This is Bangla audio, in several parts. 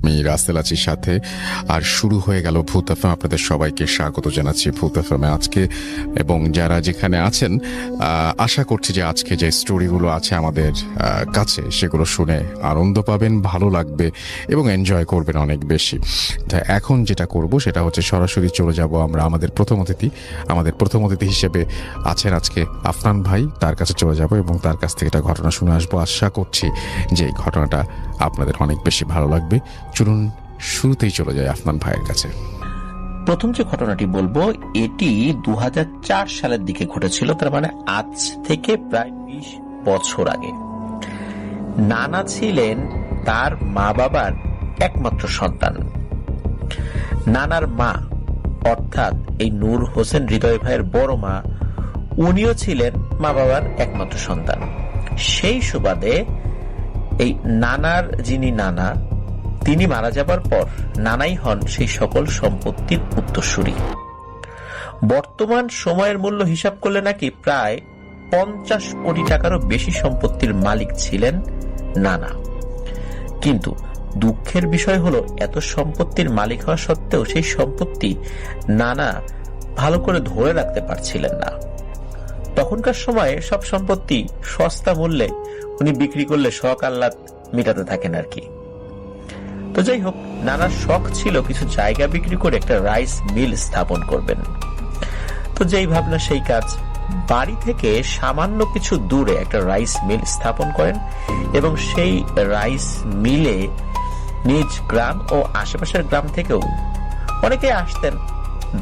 আমি রাসেল আছি সাথে। আর শুরু হয়ে গেল ভূত এফএম। আপনাদের সবাইকে স্বাগত জানাচ্ছি ভূত এফএমে আজকে, এবং যারা যেখানে আছেন আশা করছি যে আজকে যে স্টোরিগুলো আছে আমাদের কাছে সেগুলো শুনে আনন্দ পাবেন, ভালো লাগবে এবং এনজয় করবেন অনেক বেশি। তা এখন যেটা করব সেটা হচ্ছে সরাসরি চলে যাব আমরা আমাদের প্রথম অতিথি হিসেবে আছেন আজকে আফনান ভাই, তার কাছে চলে যাব এবং তার কাছ থেকে একটা ঘটনা শুনে আসবো। আশা করছি যে এই ঘটনাটা আপনাদের অনেক বেশি ভালো লাগবে। চলুন শুরুতেই চলে যায় আফনান ভাইয়ের কাছে। প্রথম যে ঘটনাটি বলবো এটি 2004 সালের দিকে ঘটেছিল, তার মানে আজ থেকে প্রায় 20 বছর আগে। নানা ছিলেন তার মা বাবার একমাত্র সন্তান। নানার মা অর্থাৎ এই নূর হোসেন হৃদয় ভাইয়ের বড় মা, উনিও ছিলেন মা বাবার একমাত্র সন্তান। সেই সুবাদে এই নানার যিনি নানা, তিনি মারা যাবার পর নানাই হন সেই সকল সম্পত্তির উত্তরসূরি। বর্তমান সময়ের মূল্য হিসাব করলে নাকি প্রায় 50 কোটি টাকারও বেশি সম্পত্তির মালিক ছিলেন নানা। কিন্তু দুঃখের বিষয় হলো এত সম্পত্তির মালিক হওয়া সত্ত্বেও সেই সম্পত্তি নানা ভালো করে ধরে রাখতে পারছিলেন না। তখনকার সময়ে সব সম্পত্তি সস্তা মূল্যে উনি বিক্রি করলে শখ আহ্লাদ মেটাতে থাকেন আর কি। তো যাই হোক, নানার শখ ছিল কিছু জায়গা বিক্রি করে একটা রাইস মিল স্থাপন করবেন। তো যেই ভাবনা সেই কাজ, বাড়ি থেকে সামান্য কিছু দূরে একটা রাইস মিল স্থাপন করেন এবং সেই রাইস মিলে নিজ গ্রাম ও আশেপাশের গ্রাম থেকেও অনেকে আসতেন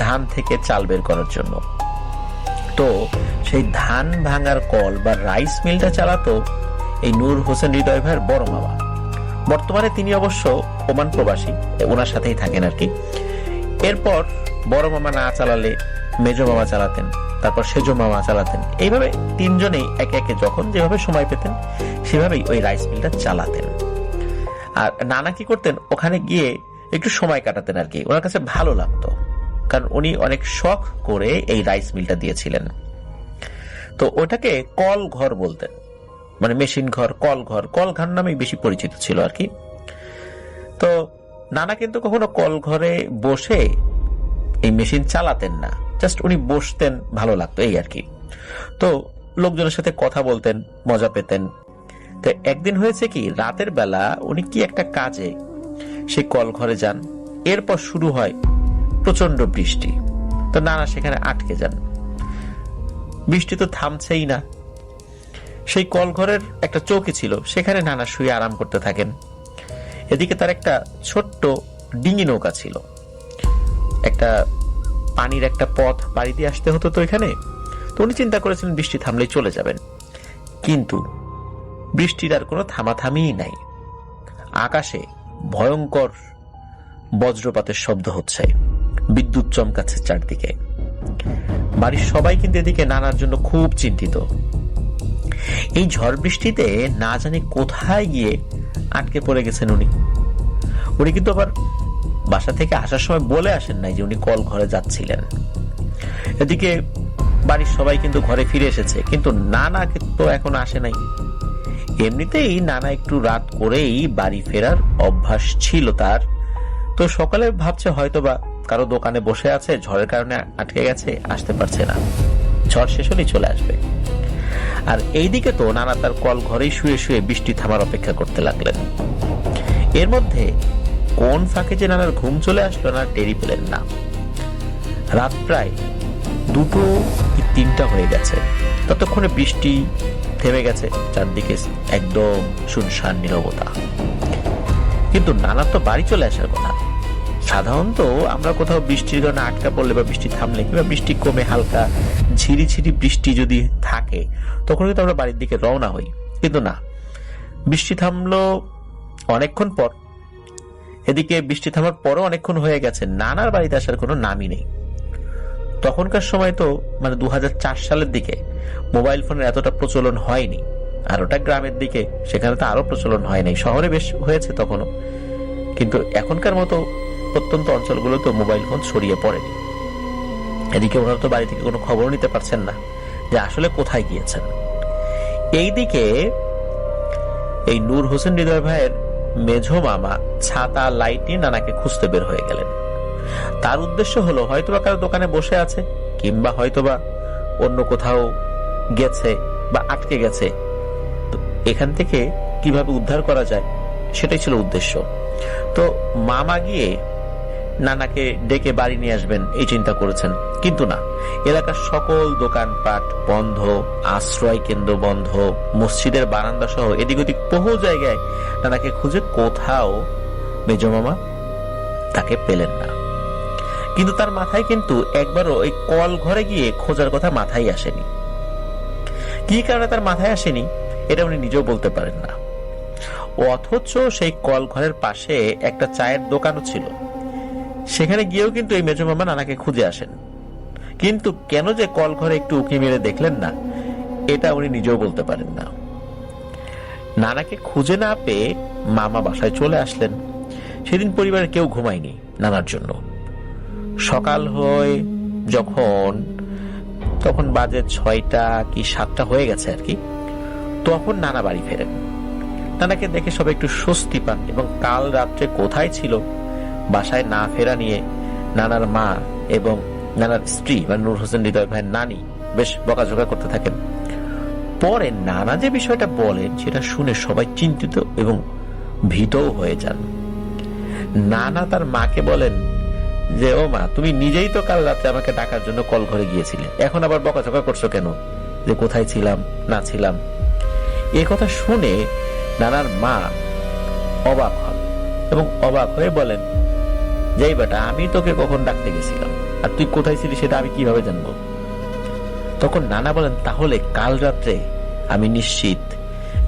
ধান থেকে চাল বের করার জন্য। তো সেই ধান ভাঙার কল বা রাইস মিলটা চালাতো এই নূর হোসেন হৃদয় ভাইয়ের বড় মামা। বর্তমানে তিনি অবশ্য ওমান প্রবাসী, ওনার সাথেই থাকেন আর কি। এরপর বড় মামা না চালালে মেজো মামা চালাতেন, তারপর সেজো মামা চালাতেন। এইভাবে তিনজনেই একে একে যখন যেভাবে সময় পেতেন সেভাবেই ওই রাইস মিলটা চালাতেন। আর নানা কি করতেন, ওখানে গিয়ে একটু সময় কাটাতেন আর কি। ওনার কাছে ভালো লাগতো, কারণ উনি অনেক শখ করে এই রাইস মিলটা দিয়েছিলেন। তো ওটাকে কল ঘর বলতেন, মানে মেশিন ঘর, কল ঘর নামেই বেশি পরিচিত ছিল আর কি। তো নানা কিন্তু কখনো কল ঘরে বসে এই মেশিন চালাতেন না, জাস্ট উনি বসতেন, ভালো লাগতো এই আর কি। তো লোকজনের সাথে কথা বলতেন, মজা পেতেন। তো একদিন হয়েছে কি, রাতের বেলা উনি কি একটা কাজে সেই কল ঘরে যান। এরপর শুরু হয় প্রচন্ড বৃষ্টি। তো নানা সেখানে আটকে যান। বৃষ্টি তো থামছেই না। সেই কল ঘরের একটা চৌকি ছিল, সেখানে নানা শুয়ে আরাম করতে থাকেন। এদিকে তার একটা ছোট্ট ডিঙি নৌকা ছিল, একটা পানির একটা পথ পাড়ি দিয়ে আসতে হতো তো এখানে। তো উনি চিন্তা করেছিলেন বৃষ্টি থামলেই চলে যাবেন, কিন্তু বৃষ্টির আর কোনো থামাথামিই নাই। আকাশে ভয়ঙ্কর বজ্রপাতের শব্দ হচ্ছে, বিদ্যুৎ চমকাচ্ছে চারদিকে। বাড়ির সবাই কিন্তু এদিকে নানার জন্য খুব চিন্তিত। এই ঝড় বৃষ্টিতে না জানি কোথায় গিয়ে আটকে পড়ে গেছেন উনি কিন্তু আবার বাসা থেকে আসার সময় বলে আসেন নাই যে উনি কল ঘরে যাচ্ছিলেন। এদিকে বাড়ির সবাই কিন্তু ঘরে ফিরে এসেছে, কিন্তু নানা কিন্তু এখন আসে নাই। এমনিতেই নানা একটু রাত করেই বাড়ি ফেরার অভ্যাস ছিল তার। তো সকালে ভাবছে হয়তোবা কারো দোকানে বসে আছে, ঝড়ের কারণে আটকে গেছে, আসতে পারছে না, ঝড় শেষ হলেই চলে আসবে। আর এইদিকে তো নানা তার কল ঘরেই শুয়ে শুয়ে বৃষ্টি থামার অপেক্ষা করতে লাগলেন। এর মধ্যে কোন ফাঁকে যে নানার ঘুম চলে আসলো না টেরি পেলেন না। রাত প্রায় 2টো কি 3টা হয়ে গেছে। ততক্ষণে বৃষ্টি থেমে গেছে, চারদিকে একদম শুনশান নীরবতা। কিন্তু নানার তো বাড়ি চলে আসার কথা। সাধারণত আমরা কোথাও বৃষ্টির কারণে আটকা পড়লে বা বৃষ্টি থামলে কিংবা বৃষ্টি কমে হালকা ঝিরিঝিরি বৃষ্টি যদি থাকে তখন কিন্তু আমরা বাড়ির দিকে রওনা হই, কিন্তু না, বৃষ্টি থামলো অনেকক্ষণ পর। এদিকে বৃষ্টি থামার পরও অনেকক্ষণ হয়ে গেছে, নানার বাড়িতে আসার কোনো নামই নেই। তখনকার সময় তো মানে 2004 সালের দিকে মোবাইল ফোনের এতটা প্রচলন হয়নি, আর ওটা গ্রামের দিকে, সেখানে তো আরো প্রচলন হয় নাই। শহরে বেশ হয়েছে তখনও, কিন্তু এখনকার মতো প্রত্যন্ত অঞ্চলগুলো তো মোবাইল ফোন ছড়িয়ে পড়েনি। এদিকে ওনারা তো বাড়ি থেকে কোনো খবর নিতে পারছেন না যে আসলে কোথায় গিয়েছেন। এইদিকে এই নূর হোসেন হৃদয় ভাইয়ের মেঝো মামা ছাতা লাইট নিয়ে নানাকে খুঁজতে বের হয়ে গেলেন। তার উদ্দেশ্য হলো হয়তোবা কারো দোকানে বসে আছে, কিংবা হয়তোবা অন্য কোথাও গেছে বা আটকে গেছে। তো এখান থেকে কিভাবে উদ্ধার করা যায় সেটাই ছিল উদ্দেশ্য। তো মামা গিয়ে নানাকে ডেকে বাড়ি নিয়ে আসবেন এই চিন্তা করেছেন, কিন্তু না, এলাকার সকল দোকানপাট বন্ধ, আশ্রয় কেন্দ্র বন্ধ, মসজিদের বারান্দা সহ এদিক ওদিক বহু জায়গায় নানাকে খুঁজে কোথাও মেজো মামা তাকে পেলেন না। কিন্তু তার মাথায় কিন্তু একবারও ওই কল ঘরে গিয়ে খোঁজার কথা মাথায় আসেনি। কি কারণে তার মাথায় আসেনি এটা উনি নিজেও বলতে পারেন না। অথচ সেই কল ঘরের পাশে একটা চায়ের দোকানও ছিল, সেখানে গিয়েও কিন্তু এই মেজো মামা নানাকে খুঁজে আসেন। কিন্তু কেন যে কল ঘরে একটু উঁকি মেরে দেখলেন না এটা উনি নিজেও বলতে পারেন না। নানাকে খুঁজে না পেয়ে মামা বাসায় চলে আসলেন। সেদিন পরিবারের কেউ ঘুমায়নি নানার জন্য। সকাল হয় তখন বাজে 6টা কি 7টা হয়ে গেছে আর কি, তখন নানা বাড়ি ফেরেন। নানাকে দেখে সবাই একটু স্বস্তি পান এবং কাল রাত্রে কোথায় ছিল বাসায় না ফেরা নিয়ে নানার মা এবং নানার স্ত্রী মানে নূর হোসেন হৃদয় ভাইয়ের নানি বেশ বকাঝকা করতে থাকেন। পরে নানা যে বিষয়টা বলেন সেটা শুনে সবাই চিন্তিত এবং ভীতও হয়ে যান। নানা তার মাকে বলেন যে, ও মা, তুমি নিজেই তো কাল রাতে আমাকে ডাকার জন্য কল ঘরে গিয়েছিলে, এখন আবার বকাঝকা করছো কেন যে কোথায় ছিলাম না ছিলাম? এ কথা শুনে নানার মা অবাক হন এবং অবাক হয়ে বলেন, যেই বেটা, আমি তোকে কখন ডাকতে গেছিলাম আর তুই কোথায় ছিলি সেটা আমি কিভাবে জানবো? তখন নানা বলেন, তাহলে কাল রাত্রে আমি নিশ্চিত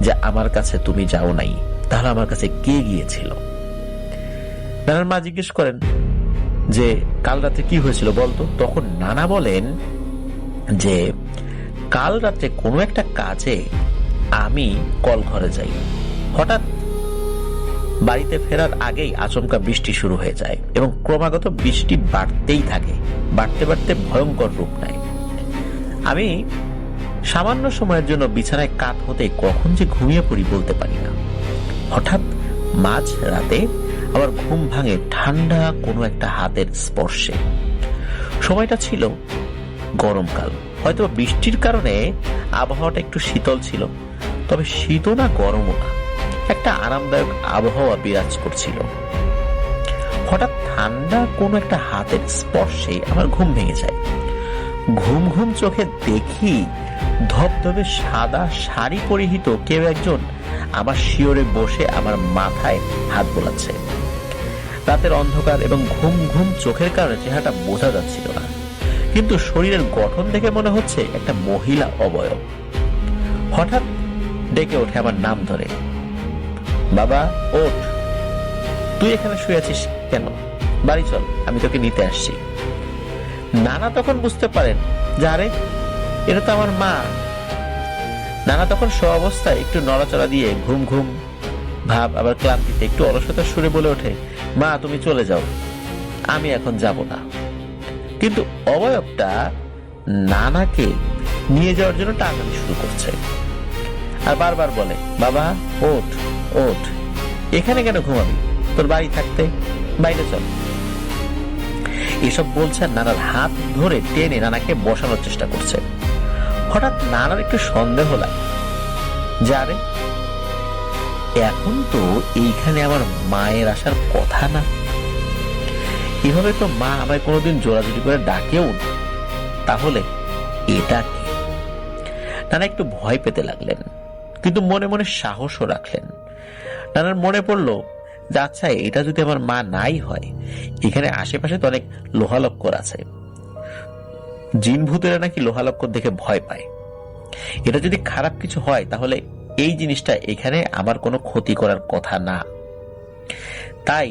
যে আমার কাছে তুমি যাও নাই, তাহলে আমার কাছে কে গিয়েছিল? নানার মা জিজ্ঞেস করেন যে কাল রাতে কি হয়েছিল বলতো? তখন নানা বলেন যে কাল রাতে কোনো একটা কাজে আমি কল ঘরে যাই, হঠাৎ বাড়িতে ফেরার আগেই আচমকা বৃষ্টি শুরু হয়ে যায় এবং ক্রমাগত বৃষ্টি বাড়তেই থাকে, বাড়তে বাড়তে ভয়ঙ্কর রূপ নেয়। আমি সামান্য সময়ের জন্য বিছানায় কাত হতে কখন যে ঘুমিয়ে পড়ি বলতে পারি না। হঠাৎ মাঝ রাতে আমার ঘুম ভাঙে ঠান্ডা কোনো একটা হাতের স্পর্শে। সময়টা ছিল গরমকাল, হয়তো বৃষ্টির কারণে আবহাওয়াটা একটু শীতল ছিল, তবে শীতও না গরমও না, একটা আরামদায়ক আবহাওয়া বিরাজ করছিল। হঠাৎ ঠান্ডা কোনো একটা হাতের স্পর্শে আমার ঘুম ভেঙে যায়। ঘুম ঘুম চোখে দেখি ধবধবে সাদা শাড়ি পরিহিত কেউ একজন আমার শিয়রে বসে আমার মাথায় হাত বোলাচ্ছে। রাতের অন্ধকার এবং ঘুম ঘুম চোখের কারণে চেহারাটা বোঝা যাচ্ছিল না, কিন্তু শরীরের গঠন দেখে মনে হচ্ছে একটা মহিলা অবয়ব। হঠাৎ ডেকে ওঠে আমার নাম ধরে, বাবা ওঠ, তুই এখানে শুয়ে আছিস কেন? বাড়ি চল, আমি তোকে নিতে আসছি। নানা তখন বুঝতে পারেন যে আরে, এটা তো আমার মা। নানা তখন অবস্থায় একটু নড়াচড়া দিয়ে ঘুম ঘুম ভাব আবার ক্লান্তিতে একটু অলসতার সুরে বলে ওঠে, মা তুমি চলে যাও, আমি এখন যাব না। কিন্তু অবয়বটা নানাকে নিয়ে যাওয়ার জন্য টানাটানি শুরু করছে আর বারবার বলে, বাবা ওঠ ওঠ, এখানে কেন ঘুমাবি? তোর বাড়ি থাকতে, বাইরে চল। এসব বলছে, নানার হাত ধরে টেনে নানাকে বসানোর চেষ্টা করছে। হঠাৎ নানার একটু সন্দেহ লাগে, যারে এখন তো এইখানে আমার মায়ের আসার কথা না, এভাবে তো মা আমায় কোনোদিন জোরাজুরি করে ডাকেও না, তাহলে এটা কি? নানা একটু ভয় পেতে লাগলেন, কিন্তু মনে মনে সাহসও রাখলেন। নানার মনে পড়লো যে আচ্ছা, এটা যদি আমার মা নাই হয়, এখানে আশেপাশে তো অনেক লোহালক্কর আছে, জিন ভূতেরা নাকি লোহালক্কর দেখে ভয় পায়। এটা যদি খারাপ কিছু হয় তাহলে এই জিনিসটা এখানে আমার কোনো ক্ষতি করার কথা না, তাই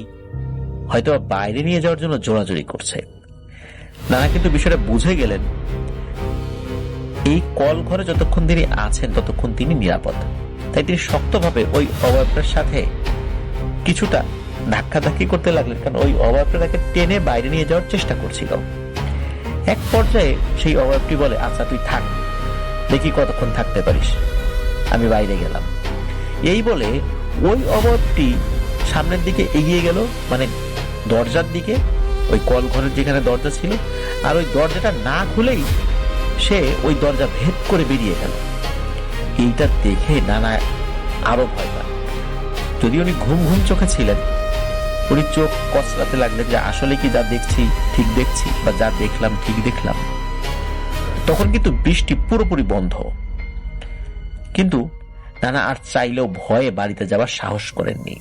হয়তো বাইরে নিয়ে যাওয়ার জন্য জোরাজোরি করছে। নানা কিন্তু বিষয়টা বুঝে গেলেন, এই কল ঘরে যতক্ষণ তিনি আছেন ততক্ষণ তিনি নিরাপদ, তাই তিনি শক্তভাবে ওই অবয়বটার সাথে কিছুটা ধাক্কাধাক্কি করতে লাগলেন, কারণ ওই অবয়বটা তাকে টেনে বাইরে নিয়ে যাওয়ার চেষ্টা করছিল। এক পর্যায়ে সেই অবয়বটি বলে, আচ্ছা তুই থাক, দেখি কতক্ষণ থাকতে পারিস, আমি বাইরে গেলাম। এই বলে ওই অবয়বটি সামনের দিকে এগিয়ে গেল, মানে দরজার দিকে, ওই কল ঘরের যেখানে দরজা ছিল, আর ওই দরজাটা না খুলেই সে ওই দরজা ভেদ করে বেরিয়ে গেল। এইটা দেখে নানা আরো ভয় পান। যদি উনি ঘুম ঘুম চোখে ছিলেন, উনি চোখ কচলাতে লাগলেন যে আসলে কি যা দেখছি ঠিক দেখছি, বা যা দেখলাম ঠিক দেখলাম। তখন কিন্তু বৃষ্টি পুরোপুরি বন্ধ, কিন্তু নানা আর চাইলেও ভয়ে বাড়িতে যাওয়ার সাহস করেননি।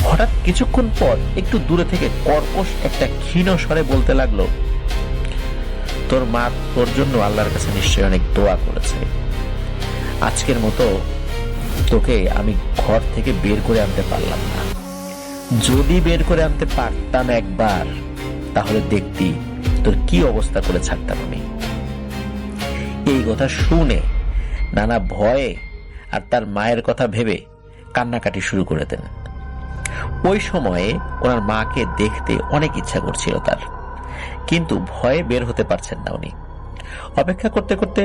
হঠাৎ কিছুক্ষণ পর একটু দূরে থেকে কর্কশ একটা ক্ষীণ স্বরে বলতে লাগলো, তোর মা তোর জন্য আল্লাহর কাছে নিশ্চয়ই অনেক দোয়া করেছে। আজকের মতো তোকে আমি ঘর থেকে বের করে আনতে পারলাম না, যদি বের করে আনতে পারতাম একবার, তাহলে দেখতি তোর কি অবস্থা করে ছাড়তাম আমি। এই কথা শুনে নানা ভয়ে আর তার মায়ের কথা ভেবে কান্নাকাটি শুরু করে দেন। ওই সময়ে ওনার মাকে দেখতে অনেক ইচ্ছা করছিল তার, কিন্তু ভয়ে বের হতে পারছেন না উনি। অপেক্ষা করতে করতে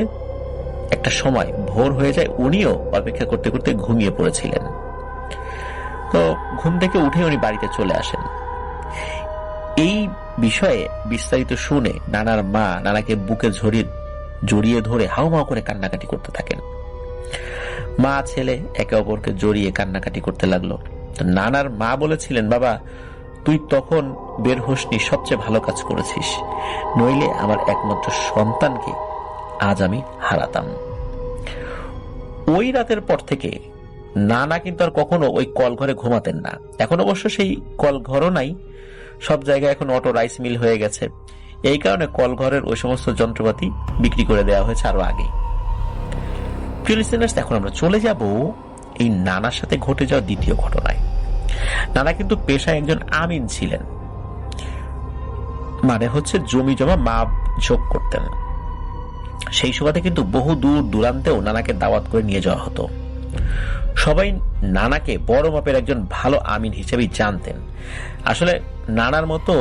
একটা সময় ভোর হয়ে যায়, উনিও অপেক্ষা করতে করতে ঘুমিয়ে পড়েছিলেন। তো ঘুম থেকে উঠে উনি বাড়িতে চলে আসেন। এই বিষয়ে বিস্তারিত শুনে নানার মা নানাকে বুকে জড়িয়ে ধরে হাউমাউ করে কান্নাকাটি করতে থাকেন। মা ছেলে একে অপরকে জড়িয়ে কান্নাকাটি করতে লাগলো। নানার মা বলেছিলেন, বাবা তুই তখন বের হোসনি, সবচেয়ে ভালো কাজ করেছিস, নইলে আমার একমাত্র সন্তানকে আজ আমি হারাতাম। ওই রাতের পর থেকে নানা কিন্তু আর কখনো ওই কল ঘরে ঘুমাতেন না। এখন অবশ্য সেই কল ঘরও নাই, সব জায়গায় এখন অটো রাইস মিল হয়ে গেছে। এই কারণে কল ঘরের ওই সমস্ত যন্ত্রপাতি বিক্রি করে দেওয়া হয়েছে আরো আগে। প্রিয় লিসেনার্স, এখন আমরা চলে যাব এই নানার সাথে ঘটে যাওয়া দ্বিতীয় ঘটনায়। নানা কিন্তু পেশায় একজন আমিন ছিলেন, মানে হচ্ছে জমি জমা মাপ ঝোঁক করতেন। সেই সুবাদে কিন্তু বহু দূর দূরান্তেও নানাকে দাওয়াত করে নিয়ে যাওয়া হতো। সবাই নানাকে বড় মাপের একজন ভালো আমিন হিসেবেই জানতেন। আসলে নানার মতো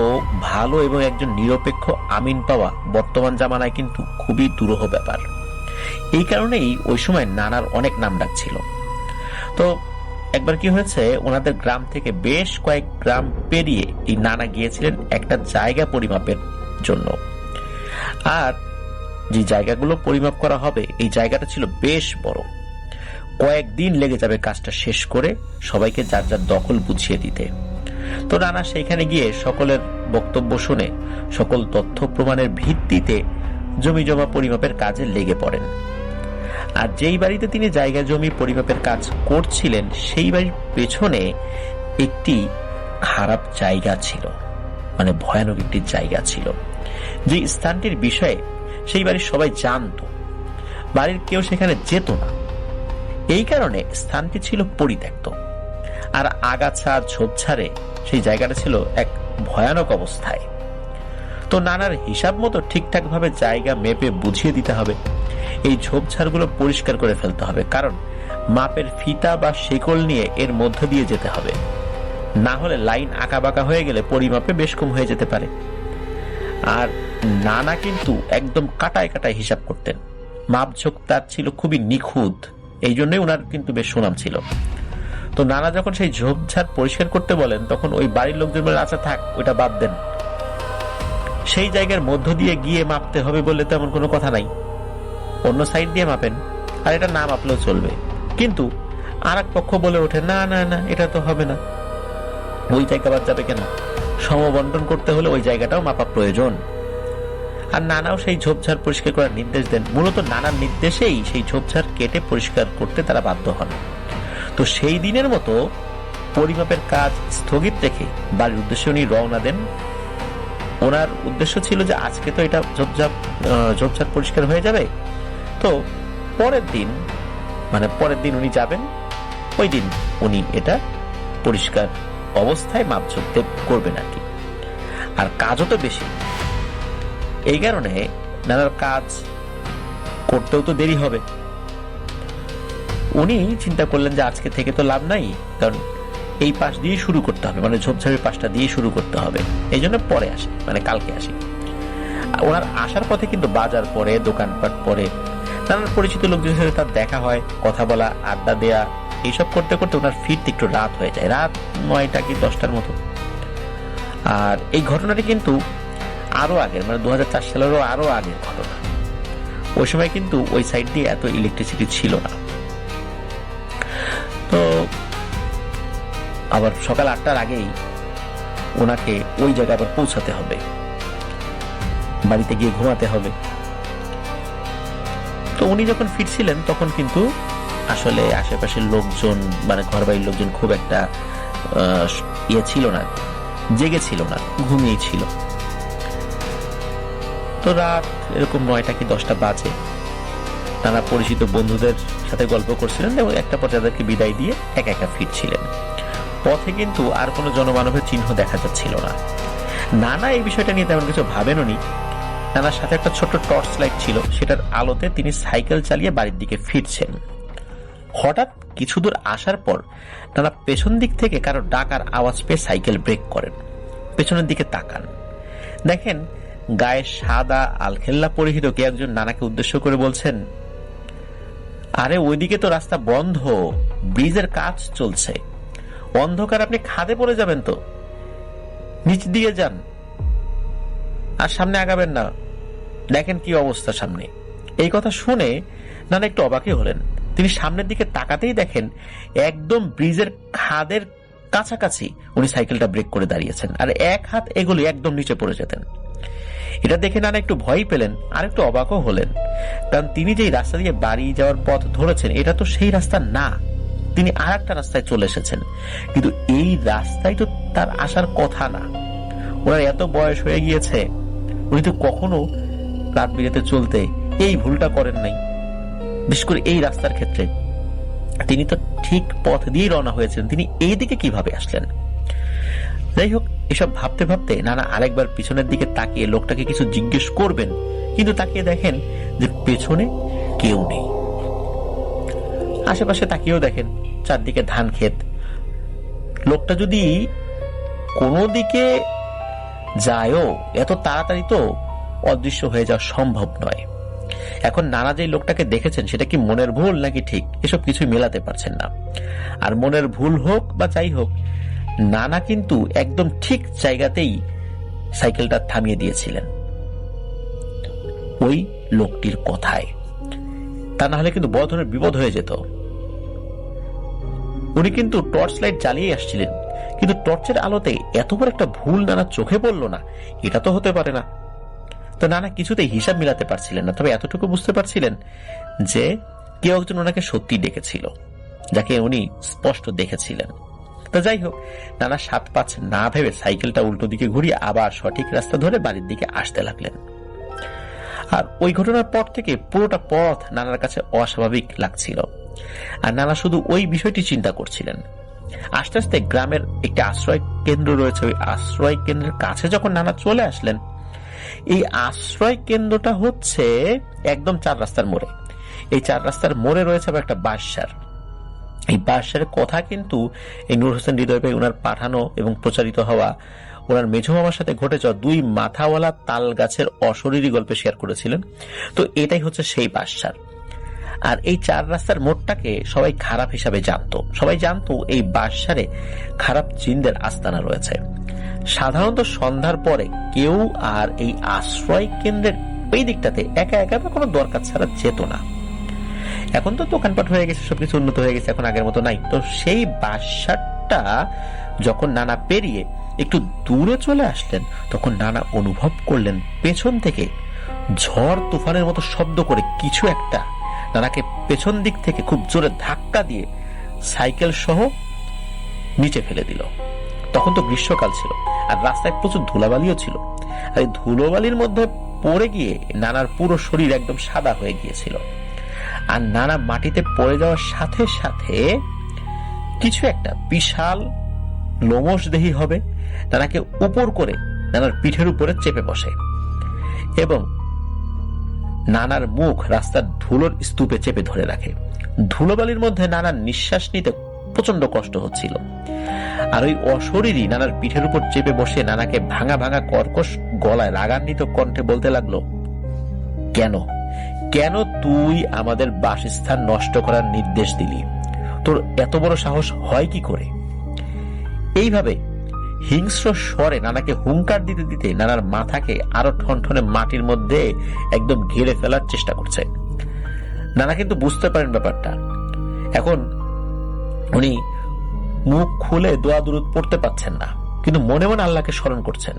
ভালো এবং একজন নিরপেক্ষ আমিন পাওয়া বর্তমান জামানায় কিন্তু খুবই দুরূহ ব্যাপার। এই কারণেই ওই সময় নানার অনেক নাম ডাক ছিল। তো একবার কি হয়েছে, ওনাদের গ্রাম থেকে বেশ কয়েক গ্রাম পেরিয়ে এই নানা গিয়েছিলেন একটা জায়গা পরিমাপের জন্য। আর যে জায়গাগুলো পরিমাপ করা হবে, এই জায়গাটা ছিল বেশ বড়। কয়েকদিন লেগে যাবে কাজটা শেষ করে সবাইকে যার যার দখল বুঝিয়ে দিতে। তো নানা সেইখানে গিয়ে সকলের বক্তব্য শুনে সকল তথ্য প্রমাণের ভিত্তিতে জমি জমা পরিমাপের কাজে লেগে পড়েন। আর যেই বাড়িতে তিনি জায়গা জমি পরিমাপের কাজ করছিলেন, সেই বাড়ির পেছনে একটি খারাপ জায়গা ছিল, মানে ভয়ানক একটি জায়গা ছিল। যে স্থানটির বিষয়ে সেই বাড়ির সবাই জানত, বাড়ির কেউ সেখানে যেত না। এই কারণে স্থানটি ছিল পরিত্যক্ত, আর আগাছা ঝোপঝাড়ে সেই জায়গাটা ছিল এক ভয়ানক অবস্থায়। তো নানার হিসাব মতো ঠিকঠাক ভাবে জায়গা মেপে বুঝিয়ে দিতে হবে। এই ঝোপঝাড়গুলো পরিষ্কার করে ফেলতে হবে, কারণ মাপের ফিতা বা শেকল নিয়ে এর মধ্য দিয়ে যেতে হবে, না হলে লাইন আঁকা বাঁকা হয়ে গেলে পরিমাপে বেশ কম হয়ে যেতে পারে। আর নানা কিন্তু একদম কাটায় কাটায় হিসাব করতেন, মাপঝোঁক তার ছিল খুবই নিখুঁত, এই জন্যই ওনার কিন্তু বেশ সুনাম ছিল। তো নানা যখন সেই ঝোপঝাড় পরিষ্কার করতে বলেন, তখন ওই বাড়ির লোকজন বলে, আচ্ছা থাক, ওইটা বাদ দেন, সেই জায়গার মধ্য দিয়ে গিয়ে মাপতে হবে বলে তেমন কোনো কথা নাই, অন্য সাইড দিয়ে মাপেন, আর এটা না মাপলেও চলবে। কিন্তু আর এক পক্ষ বলে ওঠে, না না না, এটা তো হবে না, ওই জায়গা বাদ যাবে কেন, সমবন্টন করতে হলে ওই জায়গাটাও মাপা প্রয়োজন। আর নানাও সেই ঝোপঝাড় পরিষ্কার করার নির্দেশ দেন। মূলত নানার নির্দেশেই সেই ঝোপঝাড় কেটে পরিষ্কার করতে তারা বাধ্য হন। তো সেই দিনের মতো পরিমাপের কাজ স্থগিত রেখে বাড়ির উদ্দেশ্যে উনি রওনা দেন। ওনার উদ্দেশ্য ছিল যে আজকে তো এটা ঝোপঝাড় পরিষ্কার হয়ে যাবে, তো পরের দিন উনি যাবেন, ওই দিন উনি এটা পরিষ্কার অবস্থায় মাপঝোঁক করবেন আর কি। আর কাজও তো বেশি, এই কারণে নানার কাজ করতেও তো দেরি হবে। উনি চিন্তা করলেন যে আজকে থেকে তো লাভ নাই, কারণ এই পাশ দিয়ে শুরু করতে হবে, মানে ঝোপঝাড়ের পাশটা দিয়ে শুরু করতে হবে, এই জন্য পরে আসে, মানে কালকে আসি। ওনার আসার পথে কিন্তু বাজার পরে, দোকানপাট পরে, নানান পরিচিত লোকজনের সাথে তার দেখা হয়, কথা বলা, আড্ডা দেয়া এইসব করতে করতে ওনার ফিরতে একটু রাত হয়ে যায়, রাত 9টা কি 10টার মতো। আর এই ঘটনাটি কিন্তু আরো আগের, মানে 2004 সালেরও আরো আগের ঘটনা। ওই সময় কিন্তু ওই সাইড দিয়ে এত ইলেকট্রিসিটি ছিল না। তো আবার সকাল 8টার আগেই ওনাকে ওই জায়গায় আবার পৌঁছাতে হবে, বাড়িতে গিয়ে ঘুমাতে হবে। তো উনি যখন ফিরছিলেন তখন কিন্তু আসলে আশেপাশের লোকজন, মানে ঘর বাড়ির লোকজন খুব একটা ইয়ে ছিল না, জেগে ছিল না, ঘুমিয়েই ছিল। তো রাত এরকম 9টা কি 10টা বাজে। নানা পরিচিত বন্ধুদের সাথে গল্প করছিলেন এবং একটা পর্যায়ে তাদেরকে বিদায় দিয়ে একা একা ফিরছিলেন। পথে কিন্তু আর কোনো জনমানবের চিহ্ন দেখা যাচ্ছিল না। নানা এই বিষয়টা নিয়ে তেমন কিছু ভাবেননি। নানার সাথে একটা ছোট্ট টর্চ লাইট ছিল, সেটার আলোতে তিনি সাইকেল চালিয়ে বাড়ির দিকে ফিরছেন। হঠাৎ কিছু দূর আসার পর নানা পেছন দিক থেকে কারো ডাকার আওয়াজ পেয়ে সাইকেল ব্রেক করেন, পেছনের দিকে তাকান, দেখেন গায়ে সাদা আলখেল্লা পরিহিত কে একজন নানাকে উদ্দেশ্য করে বলছেন, আরে ওইদিকে তো রাস্তা বন্ধ, ব্রিজের কাজ চলছে, অন্ধকার আপনি খাদে পড়ে যাবেন, তো নিচ দিয়ে যান, আর সামনে আগাবেন না, দেখেন কি অবস্থা সামনে। এই কথা শুনে নানা একটু অবাকই হলেন। তিনি সামনের দিকে তাকাতেই দেখেন একদম ব্রিজের খাদের কাছাকাছি উনি সাইকেলটা ব্রেক করে দাঁড়িয়েছেন, আর এক হাত এগুলি একদম নিচে পড়ে যেতেন। এটা দেখে নানা একটু ভয় পেলেন আর একটু অবাকও হলেন, কারণ তিনি যেই রাস্তা দিয়ে বাড়ি যাওয়ার পথ ধরেছেন এটা তো সেই রাস্তা না, তিনি আর একটা রাস্তায় চলে এসেছেন। কিন্তু এই রাস্তায় তো তার আসার কথা না। ওনার এত বয়স হয়ে গিয়েছে, উনি তো কখনো রাত বিরেতে চলতে এই ভুলটা করেন নাই, বিশেষ করে এই রাস্তার ক্ষেত্রে। তিনি তো ঠিক পথ দিয়ে রওনা হয়েছেন, তিনি এই দিকে কিভাবে আসলেন? যাই হোক, এসব ভাবতে ভাবতে নানা আরেকবার পিছনের দিকে তাকিয়ে লোকটাকে কিছু জিজ্ঞেস করবেন, কিন্তু তাকিয়ে দেখেন যে পেছনে কেউ নেই। আশেপাশে তাকিয়েও দেখেন চারদিকে ধান ক্ষেত। লোকটা যদি কোনো দিকে যায়ও এত তাড়াতাড়ি তো অদৃশ্য হয়ে যাওয়া সম্ভব নয়। এখন নানা যে লোকটাকে দেখেছেন সেটা কি মনের ভুল নাকি ঠিক, এসব কিছুই মেলাতে পারছেন না। আর মনের ভুল হোক বা যাই হোক, নানা কিন্তু একদম ঠিক জায়গাতেই সাইকেলটা থামিয়ে দিয়েছিলেন ওই লোকটির কথায়। তা না হলে কিন্তু বড় ধরনের বিপদ হয়ে যেত। উনি কিন্তু টর্চ লাইট জ্বালিয়ে আসছিলেন, কিন্তু টর্চের আলোতে এত বড় একটা ভুল নানা চোখে পড়ল না, এটা তো হতে পারে না। তো নানা কিছুতেই হিসাব মিলাতে পারছিলেন না, তবে এতটুকু বুঝতে পারছিলেন যে কেউ একজন ওনাকে সত্যি ডেকেছিল, যাকে উনি স্পষ্ট দেখেছিলেন। তো যাই হোক, নানা 7-5 না ভেবে সাইকেলটা উল্টো দিকে ঘুরিয়ে আবার সঠিক রাস্তা ধরে বাড়ির দিকে আসতে লাগলেন। আর ওই ঘটনার পর থেকে পুরোটা পথ নানার কাছে অস্বাভাবিক লাগছিল, আর নানা শুধু ওই বিষয়টি চিন্তা করছিলেন। আস্তে আস্তে গ্রামের একটি আশ্রয় কেন্দ্র রয়েছে, ওই আশ্রয় কেন্দ্রের কাছে যখন নানা চলে আসলেন, এই আশ্রয় কেন্দ্রটা হচ্ছে একদম 4 রাস্তার মোড়ে। এই 4 রাস্তার মোড়ে রয়েছে আবার একটা বাঁশঝাড়। এই বাঁশঝাড়ের কথা কিন্তু এই নূর হোসেন হৃদয় ভাই ওনার পাঠানো এবং প্রচারিত হওয়া ওনার মেঝো মামার সাথে ঘটে যাওয়া 2 মাথাওয়ালা তাল গাছের অশরীরী গল্পে শেয়ার করেছিলেন। তো এটাই হচ্ছে সেই বাঁশঝাড়। আর এই 4 রাস্তার মোড়টাকে সবাই খারাপ হিসাবে জানতো। সবাই জানতো এই বাঁশঝাড়ে খারাপ জিনদের আস্তানা রয়েছে। সাধারণত সন্ধ্যার পরে কেউ আর এই আশ্রয় কেন্দ্রের ওই দিকটাতে একা একা বা কোনো দরকার ছাড়া যেত না। এখন তো দোকানপাট হয়ে গেছে, সবকিছু উন্নত হয়ে গেছে, এখন আগের মতো নাই। তো সেই বাঁশঝাড়টা যখন নানা পেরিয়ে একটু দূরে চলে আসলেন, তখন নানা অনুভব করলেন পেছন থেকে ঝড় তুফানের মতো শব্দ করে কিছু একটা নানাকে পেছন দিক থেকে খুব জোরে ধাক্কা দিয়ে সাইকেল সহ নিচে ফেলে দিল। তখন তো গ্রীষ্মকাল ছিল, আর রাস্তায় প্রচুর ধুলাবালিও ছিল। আর এই ধুলোবালির মধ্যে পড়ে গিয়ে নানার পুরো শরীর একদম সাদা হয়ে গিয়েছিল। আর নানা মাটিতে পড়ে যাওয়ার সাথে সাথে কিছু একটা বিশাল লোমশ দেহি হবে নানাকে উপর করে নানার পিঠের উপরে চেপে বসে, এবং নানার মুখ রাস্তার ধুলোর স্তূপে চেপে ধরে রাখে। ধুলোবালির মধ্যে নানার নিঃশ্বাস নিতে প্রচন্ড কষ্ট হচ্ছিল। আর ওই অশরীরই নানার পিঠের উপর চেপে বসে নানাকে ভাঙা ভাঙা কর্কশ গলায় রাগান্বিত কণ্ঠে বলতে লাগলো, কেন কেন তুই আমাদের বাসস্থান নষ্ট করার নির্দেশ দিলি? তোর এত বড় সাহস হয় কি করে? এইভাবে হিংস্র স্বরে নানাকে হুঙ্কার দিতে দিতে নানার মাথাকে আরো ঠনঠনে মাটির মধ্যে একদম ঘিরে ফেলার চেষ্টা করছে। নানা কিন্তু বুঝতে পারেন ব্যাপারটা। এখন উনি মুখ খুলে দোয়া দুরুদ পড়তে পারছেন না, কিন্তু মনে মনে আল্লাহকে স্মরণ করছেন।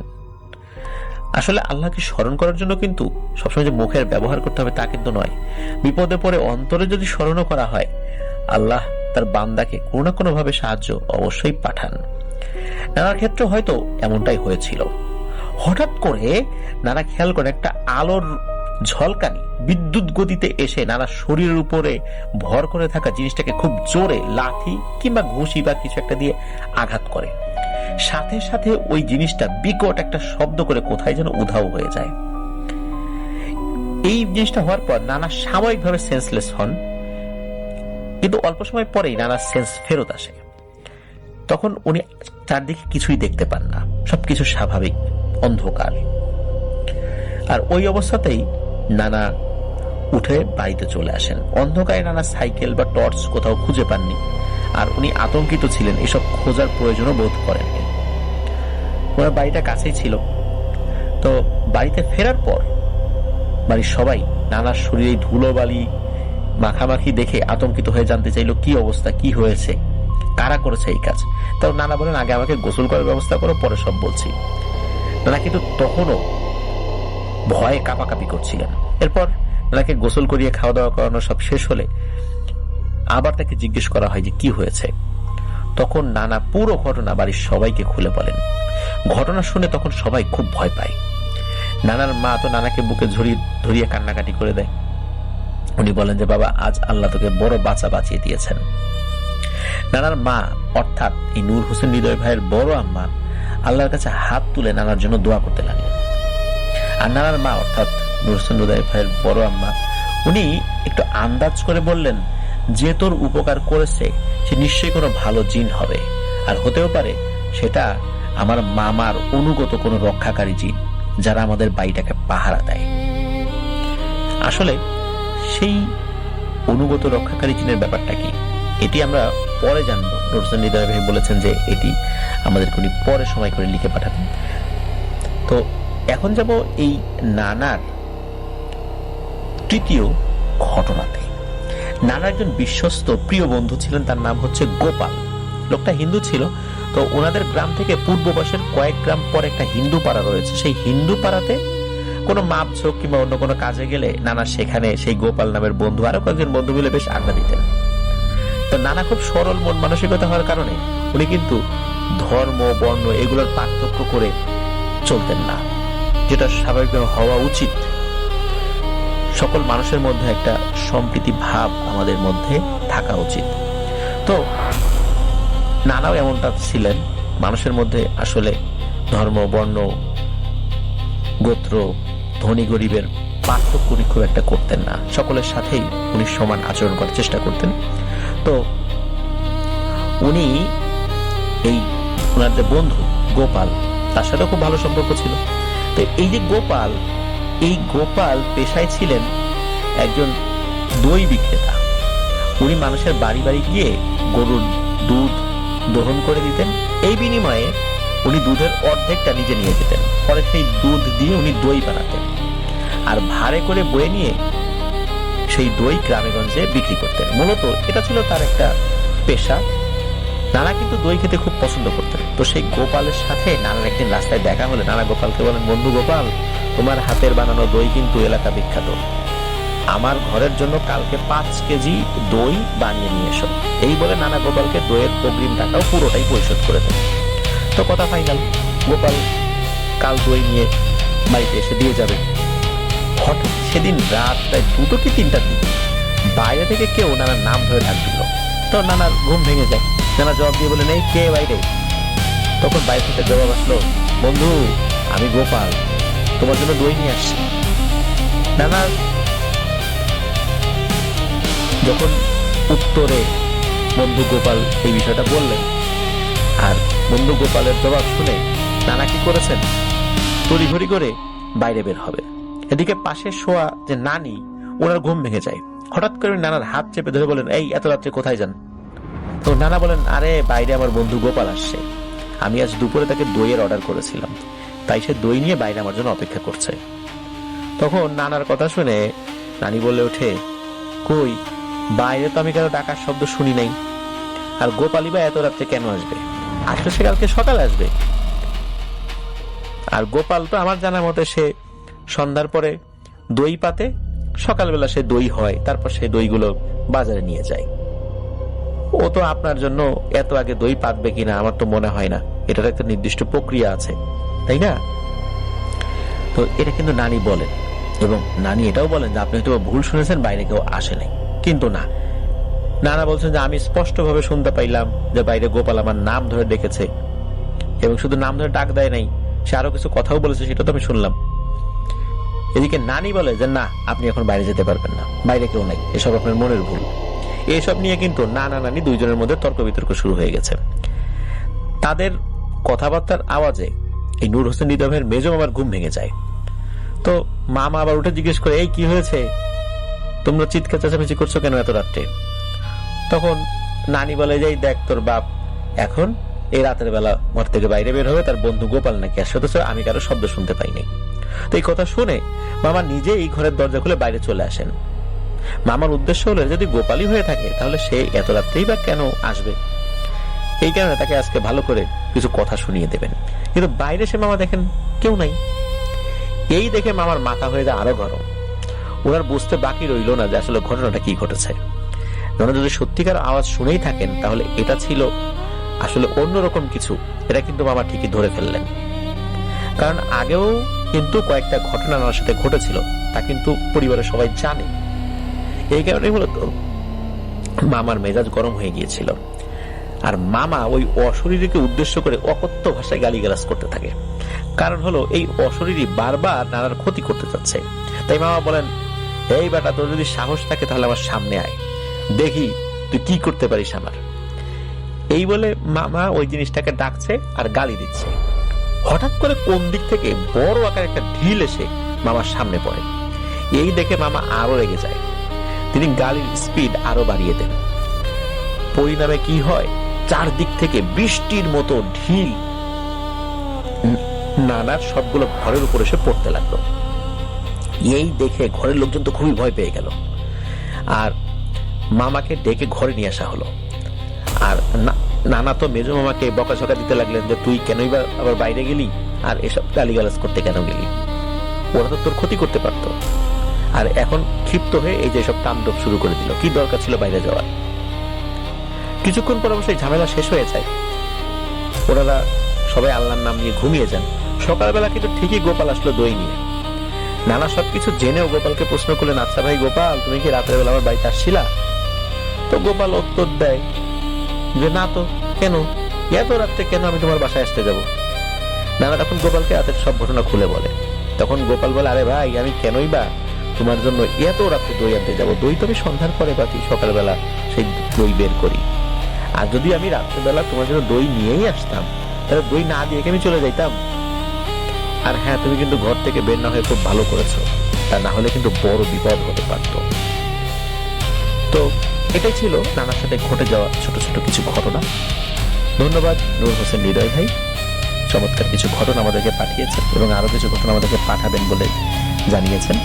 আসলে আল্লাহকে স্মরণ করার জন্য কিন্তু সবসময় যে মুখের ব্যবহার করতে হবে তা কিন্তু নয়। বিপদে পড়ে অন্তরে যদি স্মরণও করা হয়, আল্লাহ তার বান্দাকে কোনো না কোনো ভাবে সাহায্য অবশ্যই পাঠান। নানার ক্ষেত্রে হয়তো এমনটাই হয়েছিল। হঠাৎ করে নানা খেয়াল করে একটা আলোর ঝলকানি বিদ্যুৎ গতিতে এসে নানা শরীরের উপরে ভর করে থাকা জিনিসটাকে খুব জোরে লাঠি কিংবা ঘুষি বা কিছু একটা দিয়ে আঘাত করে। সাথে সাথে ওই জিনিসটা বিকট একটা শব্দ করে কোথায় যেন উধাও হয়ে যায়। এই জিনিসটা হওয়ার পর নানা সাময়িকভাবে সেন্সলেস হন, কিন্তু অল্প সময় পরেই নানা সেন্স ফেরত আসে। তখন উনি চারদিকে কিছুই দেখতে পান না, সবকিছু স্বাভাবিক, অন্ধকার। আর ওই অবস্থাতেই নানা উঠে বাড়িতে চলে আসেন। অন্ধকারে নানা সাইকেল বা টর্চ কোথাও খুঁজে পাননি, আর উনি আতঙ্কিত ছিলেন, এসব খোঁজার প্রয়োজনও বোধ করেননি। ওনার বাড়িটা কাছেই ছিল। তো বাড়িতে ফেরার পর বাড়ির সবাই নানার শরীরে ধুলোবালি মাখামাখি দেখে আতঙ্কিত হয়ে জানতে চাইল কি অবস্থা, কি হয়েছে, কারা করেছে এই কাজ। তো নানা বলেন, আগে আমাকে গোসল করার ব্যবস্থা করো, পরে সব বলছি। নানা কিন্তু তখনও ভয়ে কাঁপাকাঁপি করছিলেন। এরপর নানাকে গোসল করিয়ে খাওয়া দাওয়া করানো সব শেষ হলে আবার তাকে জিজ্ঞেস করা হয় যে কি হয়েছে। তখন নানা পুরো ঘটনা বাড়ির সবাইকে খুলে বলেন। ঘটনা শুনে তখন সবাই খুব ভয় পায়। নানার মা তো নানাকে বুকে ধরিয়ে কান্নাকাটি করে দেয়। উনি বলেন যে বাবা, আজ আল্লাহ তোকে বড় বাঁচিয়ে দিয়েছেন। নানার মা অর্থাৎ এই নূর হোসেন হৃদয় ভাইয়ের বড় আম্মা আল্লাহর কাছে হাত তুলে নানার জন্য দোয়া করতে লাগলেন। আর নানার মা অর্থাৎ নূর হোসেন হৃদয় ভাইয়ের বড় আম্মা উনি একটু আন্দাজ করে বললেন, যে তোর উপকার করেছে সে নিশ্চয়ই কোনো ভালো জিন হবে, আর হতেও পারে সেটা আমার মামার অনুগত কোনো রক্ষাকারী জিন, যারা আমাদের বাড়িটাকে পাহারা দেয়। আসলে সেই অনুগত রক্ষাকারী জিনের ব্যাপারটা কি, এটি আমরা পরে জানবো। নূর হোসেন হৃদয় ভাই বলেছেন যে এটি আমাদেরকে উনি পরে সময় করে লিখে পাঠাবেন। তো এখন যাব এই নানার তৃতীয় ঘটনাতে। নানার একজন বিশ্বস্ত প্রিয় বন্ধু ছিলেন, তার নাম হচ্ছে গোপাল। লোকটা হিন্দু ছিল। তো ওনাদের গ্রাম থেকে পূর্ব পাশের কয়েক গ্রাম পর একটা হিন্দু পাড়া রয়েছে। সেই হিন্দু পাড়াতে কোনো মাপঝোঁক কিংবা অন্য কোনো কাজে গেলে নানা সেখানে সেই গোপাল নামের বন্ধু আরো কয়েকজন বন্ধু মিলে বেশ আড্ডা দিতেন। তো নানা খুব সরল মন মানসিকতা হওয়ার কারণে উনি কিন্তু ধর্ম বর্ণ এগুলোর পার্থক্য করে চলতেন না, যেটা স্বাভাবিকভাবে হওয়া উচিত। সকল মানুষের মধ্যে একটা সম্প্রীতি ভাব আমাদের মধ্যে থাকা উচিত। তো নানাও এমনটা ছিলেন। মানুষের মধ্যে আসলে ধর্ম বর্ণ গোত্র ধনী গরিবের পার্থক্য উনি খুব একটা করতেন না, সকলের সাথেই উনি সমান আচরণ করার চেষ্টা করতেন। তো উনি এই ওনার যে বন্ধু গোপাল, তার সাথে খুব ভালো সম্পর্ক ছিল। তো এই যে গোপাল, এই গোপাল পেশায় ছিলেন একজন দই বিক্রেতা। উনি মানুষের বাড়ি বাড়ি গিয়ে গরুর দুধ দহন করে দিতেন। এই বিনিময়ে উনি দুধের অর্ধেকটা নিজে নিয়ে যেতেন। পরে সেই দুধ দিয়ে উনি দই বানাতেন, আর ভাড়ে করে বয়ে নিয়ে সেই দই গ্রামেগঞ্জে বিক্রি করতেন। মূলত এটা ছিল তার একটা পেশা। নানা কিন্তু দই খেতে খুব পছন্দ করতেন। তো সেই গোপালের সাথে নানার একদিন রাস্তায় দেখা হলে নানা গোপালকে বলেন, বন্ধু গোপাল, তোমার হাতের বানানো দই কিন্তু এলাকা বিখ্যাত। আমার ঘরের জন্য কালকে 5 কেজি দই বানিয়ে নিয়ে এসো। এই বলে নানা গোপালকে দইয়ের অগ্রিম টাকাও পুরোটাই পরিশোধ করে দেন। তো কথা ফাইনাল, গোপাল কাল দই নিয়ে বাড়িতে এসে দিয়ে যাবে। হঠাৎ সেদিন রাত প্রায় 2টো কি 3টার দিকে বাইরে থেকে কেউ নানার নাম ধরে ডাক দিল। তো নানার ঘুম ভেঙে যায়। নানা জবাব দিয়ে বলেন, এই কে বাইরে? তখন বাইরে থেকে জবাব আসলো, বন্ধু আমি গোপাল, তোমার জন্য দই নিয়ে আসছি। নানার যখন উত্তরে বন্ধু গোপাল এই বিষয়টা বললেন, আর বন্ধু গোপালের জবাব শুনে নানা কি করেছেন, তড়িঘড়ি করে বাইরে বের হবে। এদিকে পাশে শোয়া যে নানি, ওনার ঘুম ভেঙে যায়। হঠাৎ করে নানার হাত চেপে ধরে বলেন, এই এত রাত্রে কোথায় যান? তো নানা বলেন, আরে বাইরে আমার বন্ধু গোপাল আসছে, আমি আজ দুপুরে তাকে দইয়ের অর্ডার করেছিলাম, তাই সে দই নিয়ে বাইরে আমার জন্য অপেক্ষা করছে। তখন নানার কথা শুনে নানি বলে ওঠে, কই, বাইরে তো আমি কারো ডাকার শব্দ শুনি নাই, আর গোপালই বা এত রাত্রে কেন আসবে? আসলে সে কালকে সকালে আসবে। আর গোপাল তো আমার জানার মতে সে সন্ধ্যার পরে দই পাতে, সকালবেলা সে দই হয়, তারপর সে দইগুলো বাজারে নিয়ে যায়। ও তো আপনার জন্য এত আগে দই পাতবে কিনা আমার তো মনে হয় না, এটার একটা নির্দিষ্ট প্রক্রিয়া আছে, তাই না? তো এটা কিন্তু নানি বলেন, এবং নানি এটাও বলেন যে আপনি হয়তো ভুল শুনেছেন, বাইরে কেউ আসে নাই। কিন্তু না, নানা বলছেন যে আমি স্পষ্টভাবে শুনতে পাইলাম যে বাইরে গোপাল আমার নাম ধরে ডেকেছে, এবং শুধু নাম ধরে ডাক দেয় নাই, সে আরো কিছু কথাও বলেছে, সেটা তো আমি শুনলাম। এদিকে নানি বলে যে না, আপনি এখন বাইরে যেতে পারবেন না, বাইরে কেউ নাই, এসব আপনার মনের ভুল। এইসব নিয়ে কিন্তু নানা নানি দুইজনের মধ্যে তর্ক বিতর্ক শুরু হয়ে গেছে। তাদের কথাবার্তার আওয়াজে এই নূর হোসেন হৃদয় ভাইয়ের মেজো মামার ঘুম ভেঙে যায়। তো মামা আবার উঠে জিজ্ঞেস করে, এই কি হয়েছে, তোমরা চিৎকার চেঁচামেচি করছো কেন এত রাত্রে? তখন নানি বলে, যে দেখ তোর বাপ এখন এই রাতের বেলা ঘর থেকে বাইরে বের হবে, তার বন্ধু গোপাল নাকি আসছে, অথচ আমি কারো শব্দ শুনতে পাইনি। তো এই কথা শুনে মামা নিজে এই ঘরের দরজা খুলে বাইরে চলে আসেন। মামার উদ্দেশ্য হলো, যদি গোপালই হয়ে থাকে তাহলে সে এত রাত্রেই বা কেন আসবে, এই কারণে তাকে আজকে ভালো করে কিছু কথা শুনিয়ে দেবেন। কিন্তু বাইরে সে মামা দেখেন কেউ নাই। এই দেখে মামার মাথা হয়ে যায় আরো গরম। ওনার বুঝতে বাকি রইল না যে আসলে ঘটনাটা কি ঘটেছে। ওনারা যদি সত্যিকার আওয়াজ শুনেই থাকেন তাহলে এটা ছিল আসলে অন্যরকম কিছু, এটা কিন্তু মামা ঠিকই ধরে ফেললেন। কারণ আগেও কিন্তু কয়েকটা ঘটনা ওনার সাথে ঘটেছিল, তা কিন্তু পরিবারের সবাই জানে। এই কারণে মূলত মামার মেজাজ গরম হয়ে গিয়েছিল। আর মামা ওই অশরীরীকে উদ্দেশ্য করে অকথ্য ভাষায় গালিগালাজ করতে থাকে। কারণ হলো এই অশরীরী বারবার নানার ক্ষতি করতে চাচ্ছে। তাই মামা বলেন, এই বেটা, তোর যদি সাহস থাকে তাহলে আমার সামনে আয়, দেখি তুই কি করতে পারিস আমার। এই বলে মামা ওই জিনিসটাকে ডাকছে আর গালি দিচ্ছে। হঠাৎ করে কোন দিক থেকে বড় আকার একটা ঢিল এসে মামার সামনে পড়ে। এই দেখে মামা আরো রেগে যায়। তিনি গালির স্পিড আরো বাড়িয়ে দেন। পরিণামে কি হয়, চারদিক থেকে বৃষ্টির মতো ঢিল নানার সবগুলো ঘরের উপর এসে পড়তে লাগলো। এই দেখে ঘরের লোকজন তো খুবই ভয় পেয়ে গেল। আর মামাকে ডেকে ঘরে নিয়ে আসা হলো। আর নানা তো মেজো মামাকে বকাঝকা দিতে লাগলেন যে তুই কেনই বা আবার বাইরে গেলি, আর এসব গালিগালাজ করতে কেন গেলি, ওরা তো তোর ক্ষতি করতে পারতো। আর এখন ক্ষিপ্ত হয়ে এই যে সব তাণ্ডব শুরু করে দিল, কি দরকার ছিল বাইরে যাওয়ার। কিছুক্ষণ পর অবশ্যই ঝামেলা শেষ হয়ে যায়। ওনারা সবাই আল্লাহর নাম নিয়ে ঘুমিয়ে যান। সকালবেলা কিন্তু ঠিকই গোপাল আসলো দই নিয়ে। নানা সবকিছু জেনেও গোপালকে প্রশ্ন করলেন, আচ্ছা ভাই গোপাল, তুমি কি রাতের বেলা আমার বাড়িতে আসছিলা? তো গোপাল উত্তর দেয় যে না তো, কেন, এত রাত্রে কেন আমি তোমার বাসায় আসতে যাব? নানা তখন গোপালকে রাতের সব ঘটনা খুলে বলে। তখন গোপাল বলে, আরে ভাই, আমি কেনই বা তোমার জন্য এত রাত্রে দই আনতে যাবো? দই তো আমি সন্ধ্যার পরে পাতি, সকালবেলা সেই দই বের করি। আর যদি আমি রাত্রেবেলা তোমার জন্য দই নিয়েই আসতাম, তাহলে দই না দিয়ে আমি চলে যাইতাম। আর হ্যাঁ, তুমি কিন্তু ঘর থেকে বের না হয়ে খুব ভালো করেছো, তা না হলে কিন্তু বড় বিপদ হতে পারত। তো এটাই ছিল নানার সাথে ঘটে যাওয়া ছোট ছোট কিছু ঘটনা। ধন্যবাদ নূর হোসেন হৃদয় ভাই, চমৎকার কিছু ঘটনা আমাদেরকে পাঠিয়েছেন এবং আরো কিছু ঘটনা আমাদেরকে পাঠাবেন বলে জানিয়েছেন।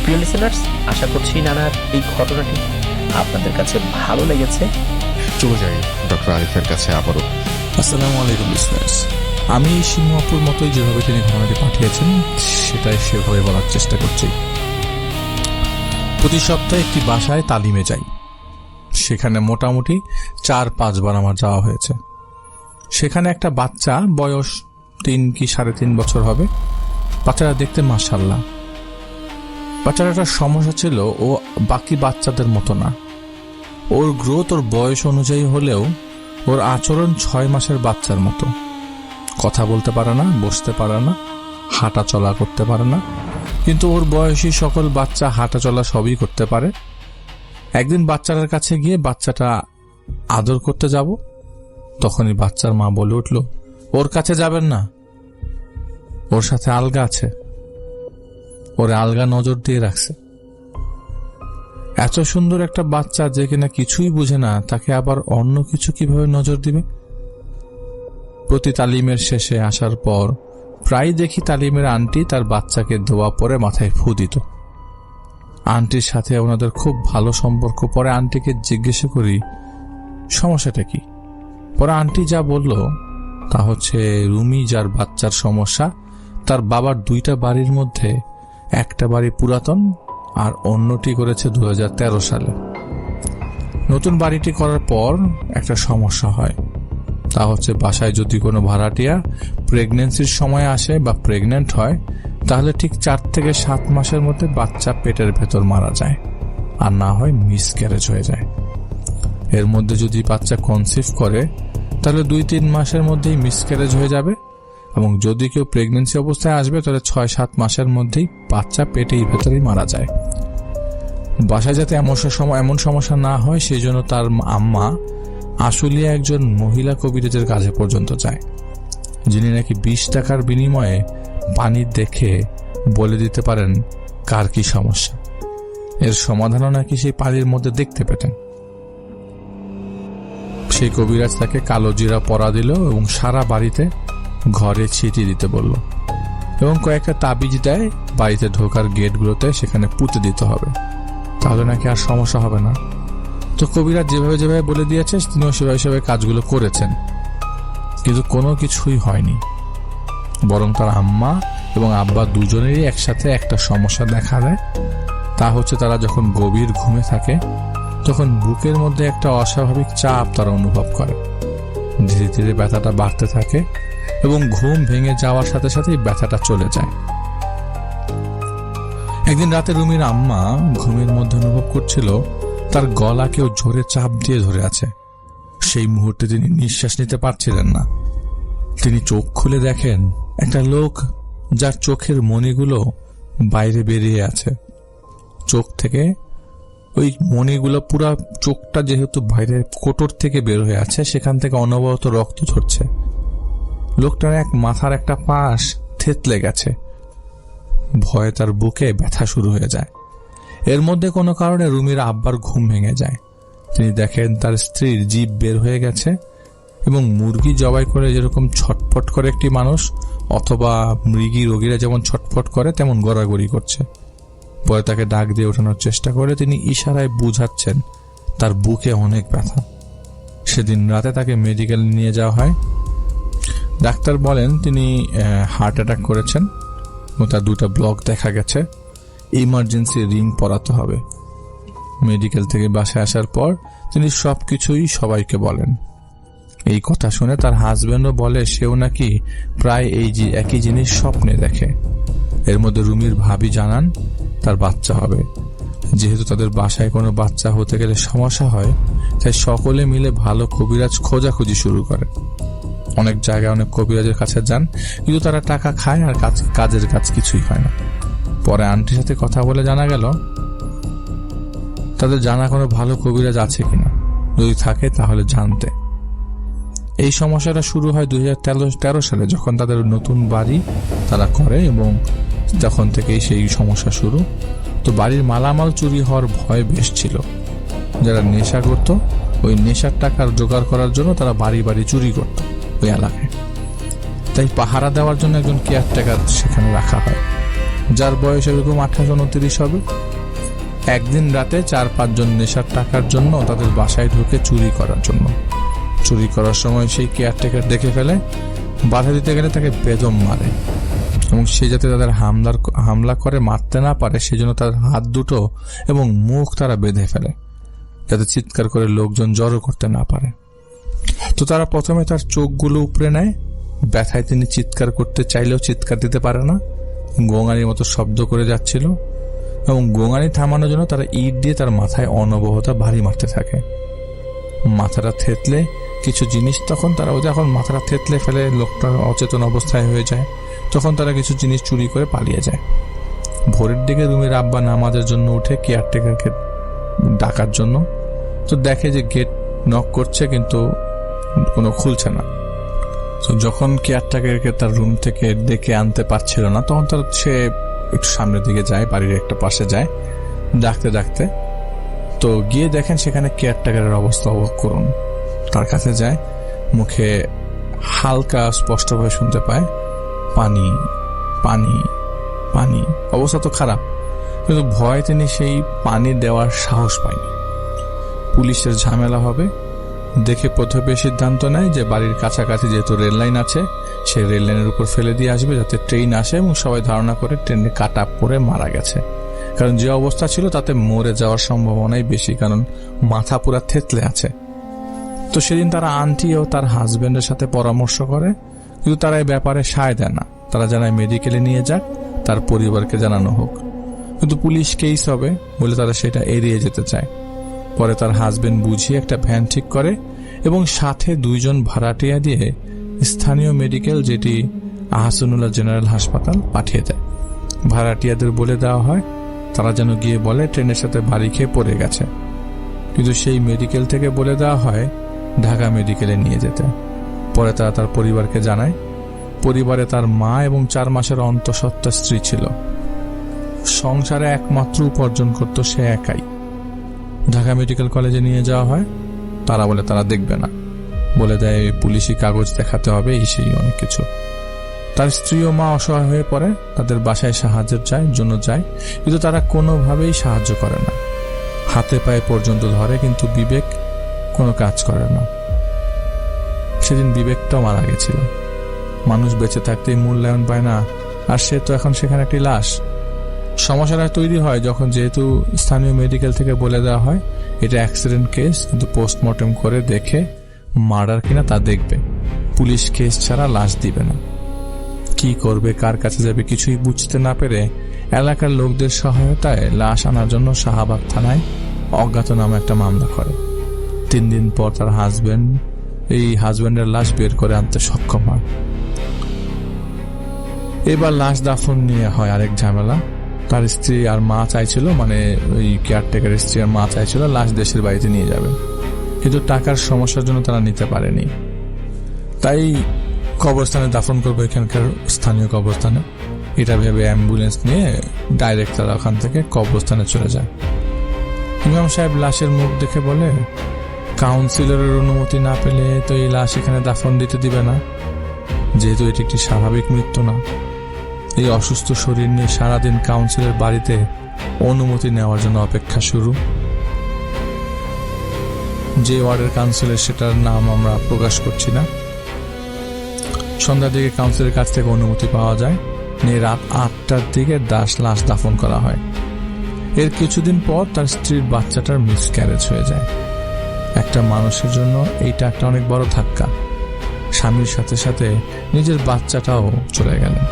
প্রিয় লিসেনার্স, আশা করছি নানার এই ঘটনাটি আপনাদের কাছে ভালো লেগেছে। চলে যাই ডক্টর আরিফের কাছে আবারও। আসসালামু আলাইকুম লিসেনার্স। আমি সিংহপুর মতোই যেভাবে তিনি ঘটনাটি পাঠিয়েছেন সেটাই সেভাবে বলার চেষ্টা করছি। প্রতি সপ্তাহে একটি বাসায় তালিমে যাই। সেখানে মোটামুটি 4-5 বার আমার যাওয়া হয়েছে। সেখানে একটা বাচ্চা, বয়স 3 কি 3.5 বছর হবে। বাচ্চাটা দেখতে মাশাআল্লাহ। বাচ্চাটার সমস্যা ছিল, ও বাকি বাচ্চাদের মতো না। ওর গ্রোথ ওর বয়স অনুযায়ী হলেও ওর আচরণ 6 মাসের বাচ্চার মতো। কথা বলতে পারে না, বসতে পারে না, হাঁটা চলা করতে পারে না, কিন্তু ওর বয়সী সকল বাচ্চা হাঁটা চলা সবই করতে পারে। একদিন বাচ্চাটার কাছে গিয়ে বাচ্চাটা আদর করতে যাব, তখনই বাচ্চার মা বলে উঠল, ওর কাছে যাবেন না, ওর সাথে আলগা আছে, ওরে আলগা নজর দিয়ে রাখছে। এত সুন্দর একটা বাচ্চা যে কিনা কিছুই বুঝে না, তাকে আবার অন্য কিছু কিভাবে নজর দিবে? প্রতি তালিমের শেষে আসার পর প্রায় দেখি তালিমের আন্টি তার বাচ্চাকে দোয়া পরে মাথায় ফু দিত। আন্টির সাথে ওনাদের খুব ভালো সম্পর্ক। পরে আন্টিকে জিজ্ঞেস করি সমস্যাটা কি। পরে আন্টি যা বলল তা হচ্ছে রুমি যার বাচ্চার সমস্যা, তার বাবার 2টা বাড়ির মধ্যে একটা বাড়ি পুরাতন আর অন্যটি করেছে 2013 সালে। নতুন বাড়িটি করার পর একটা সমস্যা হয়, তা হচ্ছে বাসায় যদি কোনো ভাড়াটিয়া প্রেগন্যান্সির সময় আসে বা প্রেগন্যান্ট হয়, তাহলে ঠিক 4 থেকে 7 মাসের মধ্যে বাচ্চা পেটের ভেতর মারা যায়, আর না হয় মিসক্যারেজ হয়ে যায়। এর মধ্যে যদি বাচ্চা কনসিভ করে তাহলে 2-3 মাসের মধ্যেই মিসক্যারেজ হয়ে যাবে, এবং যদি কেউ প্রেগন্যান্সি অবস্থায় আসবে তাহলে 6-7 মাসের মধ্যেই বাচ্চা পেটের ভেতরেই মারা যায়। বাসায় যাতে এমন সমস্যা না হয় সেই জন্য তার আম্মা আশুলিয়া একজন মহিলা কবিরাজের কাছে পর্যন্ত যায়, যিনি নাকি 20 টাকার বিনিময়ে পানি দেখে বলে দিতে পারেন কার কি সমস্যা। এর সমাধানও নাকি সেই পানির মধ্যে দেখতে পেতেন। সেই কবিরাজ তাকে কালো জিরা পরা দিল এবং সারা বাড়িতে ঘরে ছিটিয়ে দিতে বলল, এবং কয়েকটা তাবিজ দেয় বাড়িতে ঢোকার গেটগুলোতে, সেখানে পুঁতে দিতে হবে, তাহলে নাকি আর সমস্যা হবে না। তো কবিরাজ যেভাবে বলে দিয়েছে তিনিও সেভাবে কাজগুলো করেছেন, কিন্তু কোনো কিছুই হয়নি। বরং তার আম্মা এবং আব্বা দুজনেরই একসাথে একটা সমস্যা দেখা দেয়, তা হচ্ছে তারা যখন গভীর ঘুমে থাকে তখন বুকের মধ্যে একটা অস্বাভাবিক চাপ তারা অনুভব করে। ধীরে ধীরে ব্যথাটা বাড়তে থাকে এবং ঘুম ভেঙে যাওয়ার সাথে সাথেই ব্যথাটা চলে যায়। একদিন রাতে রুমির আম্মা ঘুমের মধ্যে অনুভব করছিল তার গলা কেউ জোরে চাপ দিয়ে ধরে আছে। সেই মুহূর্তে তিনি নিঃশ্বাস নিতে পারছিলেন না। তিনি চোখ খুলে দেখেন একটা লোক যার চোখের মণিগুলো বাইরে বেরিয়ে আছে। চোখ থেকে ওই মণিগুলো, পুরা চোখটা যেহেতু বাইরে কোটর থেকে বের হয়ে আছে, সেখান থেকে অনবরত রক্ত ঝরছে। লোকটার মাথার একটা পাশ থেতলে গেছে। ভয়ে তার বুকে ব্যথা শুরু হয়ে যায়। এর মধ্যে কোনো কারণে রুমির আব্বার ঘুম ভেঙে যায়। তিনি দেখেন তার স্ত্রীর জিভ বের হয়ে গেছে এবং মুরগি জবাই করে যেরকম ছটফট করে একটি মানুষ, অথবা মৃগী রোগীরা যেমন ছটফট করে তেমন গড়াগড়ি করছে। পরে তাকে ডাক দিয়ে ওঠানোর চেষ্টা করে তিনি ইশারায় বুঝাচ্ছেন তার বুকে অনেক ব্যথা। সেদিন রাতে তাকে মেডিকেল নিয়ে যাওয়া হয়। ডাক্তার বলেন তিনি হার্ট অ্যাটাক করেছেন এবং তার 2টা ব্লক দেখা গেছে, ইমার্জেন্সি রিং পরাতে হবে। মেডিকেল থেকে বাসায় আসার পর তিনি সবকিছুই সবাইকে বলেন। এই কথা শুনে তার হাজবেন্ডও বলে সেও নাকি প্রায় একই জিনিস স্বপ্নে দেখে। এর মধ্যে রুমির ভাবি জানান তার বাচ্চা হবে। যেহেতু তাদের বাসায় কোনো বাচ্চা হতে গেলে সমস্যা হয়, তাই সকলে মিলে ভালো কবিরাজ খোঁজাখুঁজি শুরু করে। অনেক জায়গায় অনেক কবিরাজের কাছে যান, কিন্তু তারা টাকা খায় আর কাজের কাজ কিছুই হয় না। পরে আন্টির সাথে কথা বলে জানা গেল তাদের জানা কোনো ভালো কবিরাজ আছে কিনা, যদি থাকে তাহলে জানতে। এই সমস্যাটা শুরু হয় 2013 সালে, যখন তাদের নতুন বাড়ি তারা করে, এবং তখন থেকেই সেই সমস্যা শুরু। তো বাড়ির মালামাল চুরি হওয়ার ভয় বেশ ছিল। যারা নেশা করত, ওই নেশার টাকার জোগাড় করার জন্য তারা বাড়ি বাড়ি চুরি করত ওই এলাকায়। তাই পাহারা দেওয়ার জন্য একজন কেয়ারটেকার সেখানে রাখা হয়, যার বয়স এরকম 28-29 হবে। একদিন রাতে 4-5 জন নেশার টাকার জন্য তাদের বাসায় ঢুকে চুরি করার জন্য। চুরি করার সময় সেই কেয়ারটেকার দেখে ফেলে, বাধা দিতে গেলে তাকে বেদম মারে, এবং সে যাতে তাদের হামলা করে মারতে না পারে সেজন্য তার হাত দুটো এবং মুখ তারা বেঁধে ফেলে, যাতে চিৎকার করে লোকজন জড়ো করতে না পারে। তো তারা প্রথমে তার চোখগুলো উপড়ে নেয়। ব্যথায় তিনি চিৎকার করতে চাইলেও চিৎকার দিতে পারে না, গোঙানির মতো শব্দ করে যাচ্ছিল, এবং গোঙানি থামানোর জন্য তারা ইট দিয়ে তার মাথায় অনবরত ভারী মারতে থাকে। মাথাটা থেতলে কিছু জিনিস, তখন তারা যখন মাথাটা থেতলে ফেলে লোকটা অচেতন অবস্থায় হয়ে যায়, তখন তারা কিছু জিনিস চুরি করে পালিয়ে যায়। ভোরের দিকে রুমির আব্বা নামাজের জন্য উঠে কেয়ারটেকারকে ডাকার জন্য, তো দেখে যে গেট নক করছে কিন্তু কোনো খুলছে না। তো যখন কেয়ারটেকারকে তার রুম থেকে ডেকে আনতে পারছিল না, তখন সে একটু সামনের দিকে যায়, বাড়ির একটা পাশে যায়, ডাকতে ডাকতে তো গিয়ে দেখেন সেখানে কেয়ারটেকারের অবস্থা অবাক করুন। তার কাছে যায়, মুখে হালকা স্পষ্টভাবে শুনতে পায় পানি পানি পানি। অবস্থা তো খারাপ, কিন্তু ভয়ে তিনি সেই পানি দেওয়ার সাহস পায়নি। পুলিশের ঝামেলা হবে দেখে প্রথমে সিদ্ধান্ত নেয় যে বাড়ির কাছাকাছি যেহেতু রেল লাইন আছে, সেই রেল লাইনের উপর ফেলে দিয়ে আসবে যাতে ট্রেন আসে এবং সবাই ধারণা করে ট্রেনে কাট আপ করে মারা গেছে। কারণ যে অবস্থা ছিল তাতে মরে যাওয়ার সম্ভাবনাই বেশি, কারণ মাথা পুরা থেতলে আছে। তো সেদিন তারা আন্টি ও তার হাজবেন্ডের সাথে পরামর্শ করে, কিন্তু তারা এই ব্যাপারে সায় দেয় না। তারা জানায় মেডিকেলে নিয়ে যাক, তার পরিবারকে জানানো হোক, কিন্তু পুলিশ কেস হবে বলে তারা সেটা এড়িয়ে যেতে চায়। পরে তার হাজবেন্ড বুঝিয়ে একটা ভ্যান ঠিক করে এবং সাথে 2 জন ভাড়াটিয়া দিয়ে স্থানীয় মেডিকেল, যেটি আহসানুল্লাহ জেনারেল হাসপাতাল, পাঠিয়ে দেয়। ভাড়াটিয়াদের বলে দেওয়া হয় তারা যেন গিয়ে বলে ট্রেনের সাথে বাড়ি খেয়ে পড়ে গেছে, কিন্তু সেই মেডিকেল থেকে বলে দেওয়া হয় ঢাকা মেডিকেলে নিয়ে যেতে। পরে তারা তার পরিবারকে জানায়। পরিবারে তার মা এবং 4 মাসের অন্তঃসত্ত্বা স্ত্রী ছিল। সংসারে একমাত্র উপার্জন করত সে একাই। ঢাকা মেডিকেল কলেজে নিয়ে যাওয়া হয়, তারা বলে তারা দেখবে না, বলে দেয় পুলিশি কাগজ দেখাতে হবে, এই সেই অনেক কিছু। তার স্ত্রী ও মা অসহায় হয়ে পড়ে, তাদের বাসায় সাহায্যের জন্য যায়, কিন্তু তারা কোনোভাবেই সাহায্য করে না। হাতে পায়ে পর্যন্ত ধরে, কিন্তু বিবেক কোনো কাজ করে না। সেদিন বিবেকটাও মারা গেছিল। মানুষ বেঁচে থাকতেই মূল্যায়ন পায় না, আর সে তো এখন সেখানে একটি লাশ। সমস্যাটা তৈরি হয় যখন যেহেতু স্থানীয় মেডিকেল থেকে বলে দেওয়া হয় এটা অ্যাক্সিডেন্ট কেস, কিন্তু পোস্টমর্টেম করে দেখে মার্ডার কিনা তা দেখবে, পুলিশ কেস ছাড়া লাশ দিবে না। কি করবে, কার কাছে যাবে, কিছুই বুঝতে না পেরে এলাকার লোকদের সহায়তায় লাশ আনার জন্য শাহবাগ থানায় অজ্ঞাতনামা একটা মামলা করে। 3 দিন পর তার হাজবেন্ডের লাশ বের করে আনতে সক্ষম হয়। এবার লাশ দাফন নিয়ে হয় আরেক ঝামেলা। তার স্ত্রী আর মা চাইছিল, মানে ওই কেয়ারটেকারের স্ত্রী আর মা চাইছিল লাশ দেশের বাড়িতে নিয়ে যাবে, কিন্তু টাকার সমস্যার জন্য তারা নিতে পারেনি। তাই কবরস্থানে দাফন করবে, এখানকার স্থানীয় কবরস্থানে। এটা ভেবে অ্যাম্বুলেন্স নিয়ে ডাইরেক্ট তারা ওখান থেকে কবরস্থানে চলে যায়। ইমাম সাহেব লাশের মুখ দেখে বলে, কাউন্সিলরের অনুমতি না পেলে তো এই লাশ এখানে দাফন দিতে দিবে না, যেহেতু এটি একটি স্বাভাবিক মৃত্যু না। এই অসুস্থ শরীর নিয়ে সারাদিন কাউন্সিলের বাড়িতে অনুমতি নেওয়ার জন্য অপেক্ষা শুরু। যে ওয়ার্ডের কাউন্সিলর সেটার নাম আমরা প্রকাশ করছি না। সন্ধ্যার দিকে কাউন্সিলের কাছ থেকে অনুমতি পাওয়া যায়, নিয়ে রাত 8টার দিকে লাশ দাফন করা হয়। এর কিছুদিন পর তার স্ত্রীর বাচ্চাটার মিসক্যারেজ হয়ে যায়। একটা মানুষের জন্য এইটা একটা অনেক বড় ধাক্কা। স্বামীর সাথে সাথে নিজের বাচ্চাটাও চলে গেলেন।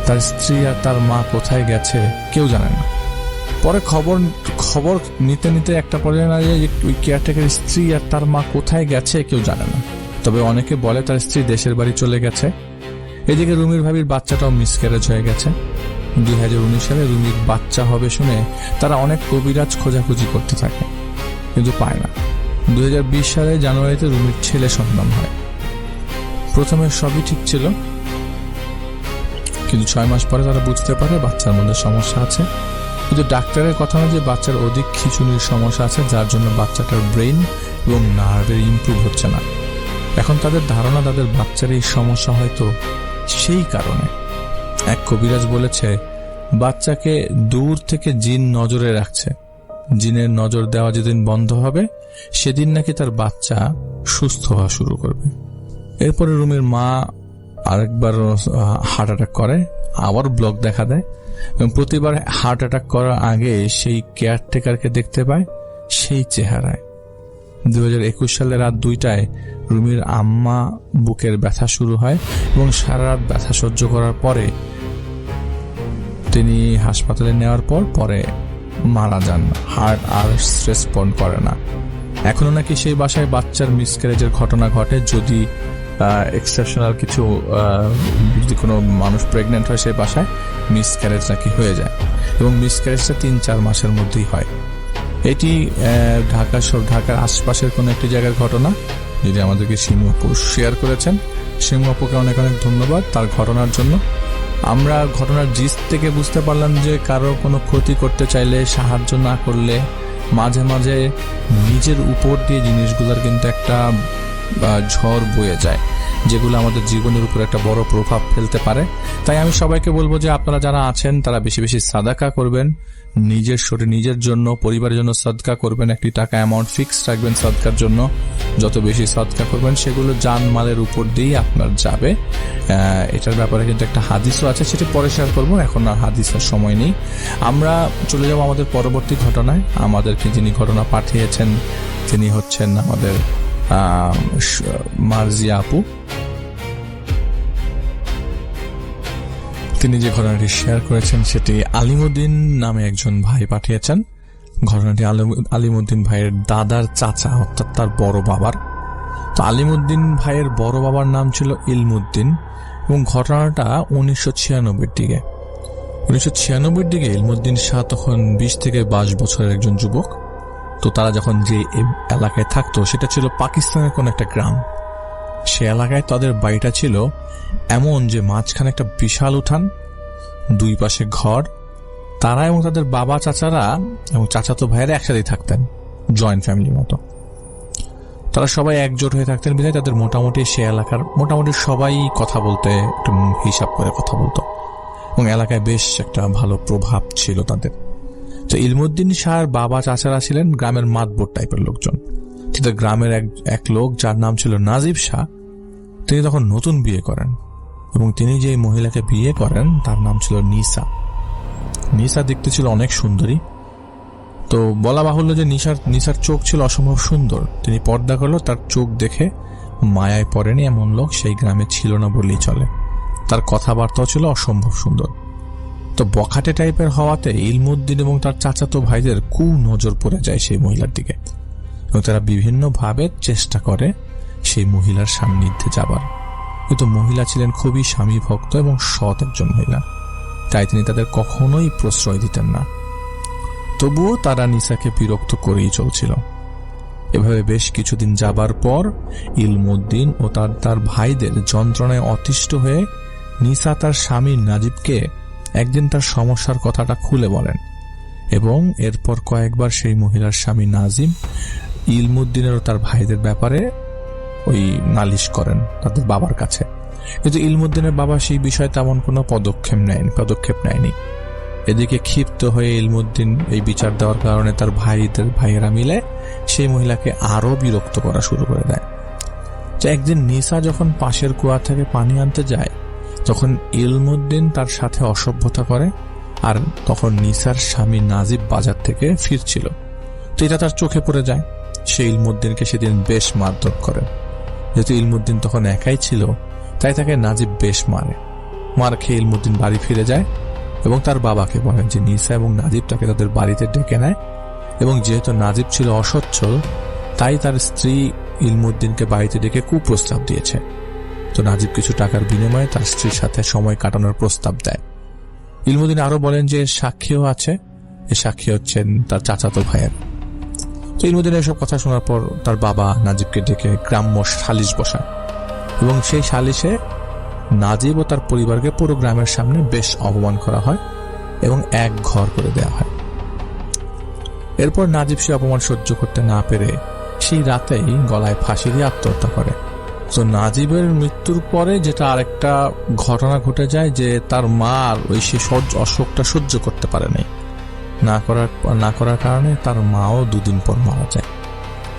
তার স্ত্রী আর তার মা কোথায় গেছে কেউ জানে না। পরে খবর নিতে নিতে একটা পর্যায়ে না যে ওই কেয়ারটেকার স্ত্রী আর তার মা কোথায় গেছে কেউ জানে না। তবে অনেকে বলে তার স্ত্রী দেশের বাড়ি চলে গেছে। এদিকে রুমির ভাবির বাচ্চাটাও মিসক্যারেজ হয়ে গেছে। 2019 সালে রুমির বাচ্চা হবে শুনে তারা অনেক কবিরাজ খোঁজাখুঁজি করতে থাকে, কিন্তু পায় না। 2020 সালে জানুয়ারিতে রুমির ছেলে সন্তান হয়। প্রথমে সবই ঠিক ছিল, কিন্তু 6 মাস পরে তারা বুঝতে পারে বাচ্চার মধ্যে সমস্যা আছে। কিন্তু ডাক্তারের কথা না যে বাচ্চার অধিক খিঁচুনির সমস্যা আছে, যার জন্য বাচ্চাটার ব্রেন এবং নার্ভের ইমপ্রুভ হচ্ছে না। এখন তাদের ধারণা তাদের বাচ্চার এই সমস্যা হয়তো সেই কারণে। এক কবিরাজ বলেছে বাচ্চাকে দূর থেকে জিন নজরে রাখছে, জিনের নজর দেওয়া যেদিন বন্ধ হবে সেদিন নাকি তার বাচ্চা সুস্থ হওয়া শুরু করবে। এরপরে রুমির মা আরেকবার হার্ট অ্যাটাক করে, আবার ব্লক দেখা দেয়, এবং প্রতিবার হার্ট অ্যাটাক করার আগে সেই কেয়ারটেকারকে দেখতে পায় সেই চেহারায়। 2021 সালে রাত 2টায় রুমির আম্মা বুকের ব্যথা শুরু হয় এবং সারা রাত ব্যথা সহ্য করার পরে তিনি হাসপাতালে নেওয়ার পরে মারা যান। হার্ট আর রেসপন্ড করে না। এখনো নাকি সেই বাসায় বাচ্চার মিসক্যারেজের ঘটনা ঘটে। যদি এক্সেপশনাল কিছু, যদি কোনো মানুষ প্রেগনেন্ট হয় সেই বাসায় মিসক্যারেজ নাকি হয়ে যায়, এবং মিসক্যারেজটা 3-4 মাসের মধ্যেই হয়। এটি ঢাকার আশপাশের কোনো একটি জায়গার ঘটনা, যদি আমাদেরকে শিমু আপু শেয়ার করেছেন। শিমু আপুকে অনেক অনেক ধন্যবাদ তার ঘটনার জন্য। আমরা ঘটনার জিস্ট থেকে বুঝতে পারলাম যে কারো কোনো ক্ষতি করতে চাইলে, সাহায্য না করলে মাঝে মাঝে নিজের উপর দিয়ে জিনিসগুলোর কিন্তু একটা ঝড় বয়ে যায়, যেগুলো আমাদের জীবনের উপর একটা বড় প্রভাব ফেলতে পারে। তাই আমি সবাইকে বলবো যে আপনারা যারা আছেন তারা বেশি বেশি সাদাকা করবেন, নিজের শরীর নিজের জন্য, পরিবারের জন্য সাদকা করবেন। একটি টাকা অ্যামাউন্ট ফিক্স রাখবেন সাদকার জন্য। যত বেশি সাদকা করবেন সেগুলো জান মালের উপর দিয়েই আপনার যাবে। এটার ব্যাপারে কিন্তু একটা হাদিসও আছে, সেটা পরে শেয়ার করবো, এখন আর হাদিসের সময় নেই। আমরা চলে যাব আমাদের পরবর্তী ঘটনায়। আমাদেরকে যিনি ঘটনা পাঠিয়েছেন তিনি হচ্ছেন আমাদের মার্জিয়া আপু। তিনি যে ঘটনাটি শেয়ার করেছেন সেটি আলিমুদ্দিন নামে একজন ভাই পাঠিয়েছেন। ঘটনাটি আলিমুদ্দিন ভাইয়ের দাদার চাচা, অর্থাৎ তার বড় বাবার। তো আলিমুদ্দিন ভাইয়ের বড় বাবার নাম ছিল ইলমুদ্দিন এবং ঘটনাটা 1996 দিকে। 1996 দিকে ইলমুদ্দিন শাহ তখন 20 থেকে 22 বছরের একজন যুবক। তো তারা যখন যে এলাকায় থাকতো সেটা ছিল পাকিস্তানের কোন একটা গ্রাম। সে এলাকায় তাদের বাড়িটা ছিল এমন যে মাঝখানে একটা বিশাল উঠান, দুই পাশে ঘর। তারা এবং তাদের বাবা চাচারা এবং চাচাতো ভাইয়েরা একসাথে থাকতেন, জয়েন্ট ফ্যামিলির মতো। তারা সবাই একজোট হয়ে থাকতেন বিধায় তাদের মোটামুটি সে এলাকার মোটামুটি সবাই কথা বলতে একটু হিসাব করে কথা বলতো এবং এলাকায় বেশ একটা ভালো প্রভাব ছিল তাদের। তো ইলমুদ্দিন শাহর বাবা চাচারা ছিলেন গ্রামের মাতবর টাইপের লোকজন। কিন্তু গ্রামের এক লোক যার নাম ছিল নাজিব শাহ, তিনি তখন নতুন বিয়ে করেন এবং তিনি যে মহিলাকে বিয়ে করেন তার নাম ছিল নিসা। নিসা দেখতে ছিল অনেক সুন্দরী। তো বলা বাহুল্য যে নিসার চোখ ছিল অসম্ভব সুন্দর। তিনি পর্দা করলো, তার চোখ দেখে মায়ায় পড়েনি এমন লোক সেই গ্রামে ছিল না বললেই চলে। তার কথাবার্তাও ছিল অসম্ভব সুন্দর। তো বখাটে টাইপের হওয়াতে ইলমুদ্দিন এবং তার চাচাতো ভাইদের নজর পড়ে যায় সেই মহিলার দিকে এবং তারা বিভিন্নভাবে চেষ্টা করে সেই মহিলার সান্নিধ্যে যাবার। কিন্তু মহিলা ছিলেন খুবই স্বামী ভক্ত এবং সৎ একজন মহিলা, তাই তিনি তাদের কখনোই প্রশ্রয় দিতেন না। তবুও তারা নিসাকে বিরক্ত করেই চলছিল। এভাবে বেশ কিছুদিন যাবার পর ইলমুদ্দিন ও তার ভাইদের যন্ত্রণায় অতিষ্ঠ হয়ে নিসা তার স্বামী নাজিবকে একদিন তার সমস্যার কথাটা খুলে বলেন এবং এরপর কয়েকবার সেই মহিলার স্বামী নাজিম ইলমুদ্দিনের ও তার ভাইদের ব্যাপারে ওই নালিশ করেন তাদের বাবার কাছে। কিন্তু ইলমুদ্দিনের বাবা সেই বিষয়ে তেমন কোনো পদক্ষেপ নেয়নি। এদিকে ক্ষিপ্ত হয়ে ইলমুদ্দিন এই বিচার দেওয়ার কারণে তার ভাইয়েরা মিলে সেই মহিলাকে আরো বিরক্ত করা শুরু করে দেয়। তো একদিন নিসা যখন পাশের কুয়া থেকে পানি আনতে যায় তখন ইলমুদ্দিন তার সাথে অসভ্যতা করে, আর তখন নিসার স্বামী নাজিব বাজার থেকে ফিরছিল। তো এটা তার চোখে পড়ে যায়। সে ইলমুদ্দিনকে সেদিন বেশ মারধর করে। যেহেতু ইলমুদ্দিন তখন একাই ছিল তাই তাকে নাজিব বেশ মার খেয়ে ইলমুদ্দিন বাড়ি ফিরে যায় এবং তার বাবাকে বলেন যে নিসা এবং নাজিব তাকে তাদের বাড়িতে ডেকে নেয় এবং যেহেতু নাজিব ছিল অসচ্ছল তাই তার স্ত্রী ইলমুদ্দিনকে বাড়িতে ডেকে কুপ্রস্তাব দিয়েছে। তো নাজিব কিছু টাকার বিনিময়ে তার স্ত্রীর সাথে সময় কাটানোর প্রস্তাব দেয়। ইলমুদ্দিন আরো বলেন যে সাক্ষীও আছে, এই সাক্ষী হচ্ছেন তার চাচাতো ভাইয়ের। তো ইলমুদ্দিনের এসব কথা শোনার পর তার বাবা নাজিবকে ডেকে গ্রাম্য সালিশ বসায় এবং সেই সালিশে নাজিব ও তার পরিবারকে পুরো গ্রামের সামনে বেশ অপমান করা হয় এবং এক ঘর করে দেওয়া হয়। এরপর নাজিব সে অপমান সহ্য করতে না পেরে সেই রাতেই গলায় ফাঁসি দিয়ে আত্মহত্যা করে। তো নাজিবের মৃত্যুর পরে যেটা আরেকটা ঘটনা ঘটে যায় যে তার মা ওই সে অসুখটা সহ্য করতে পারে নাই, না করার কারণে তার মাও 2 দিন পর মারা যায়।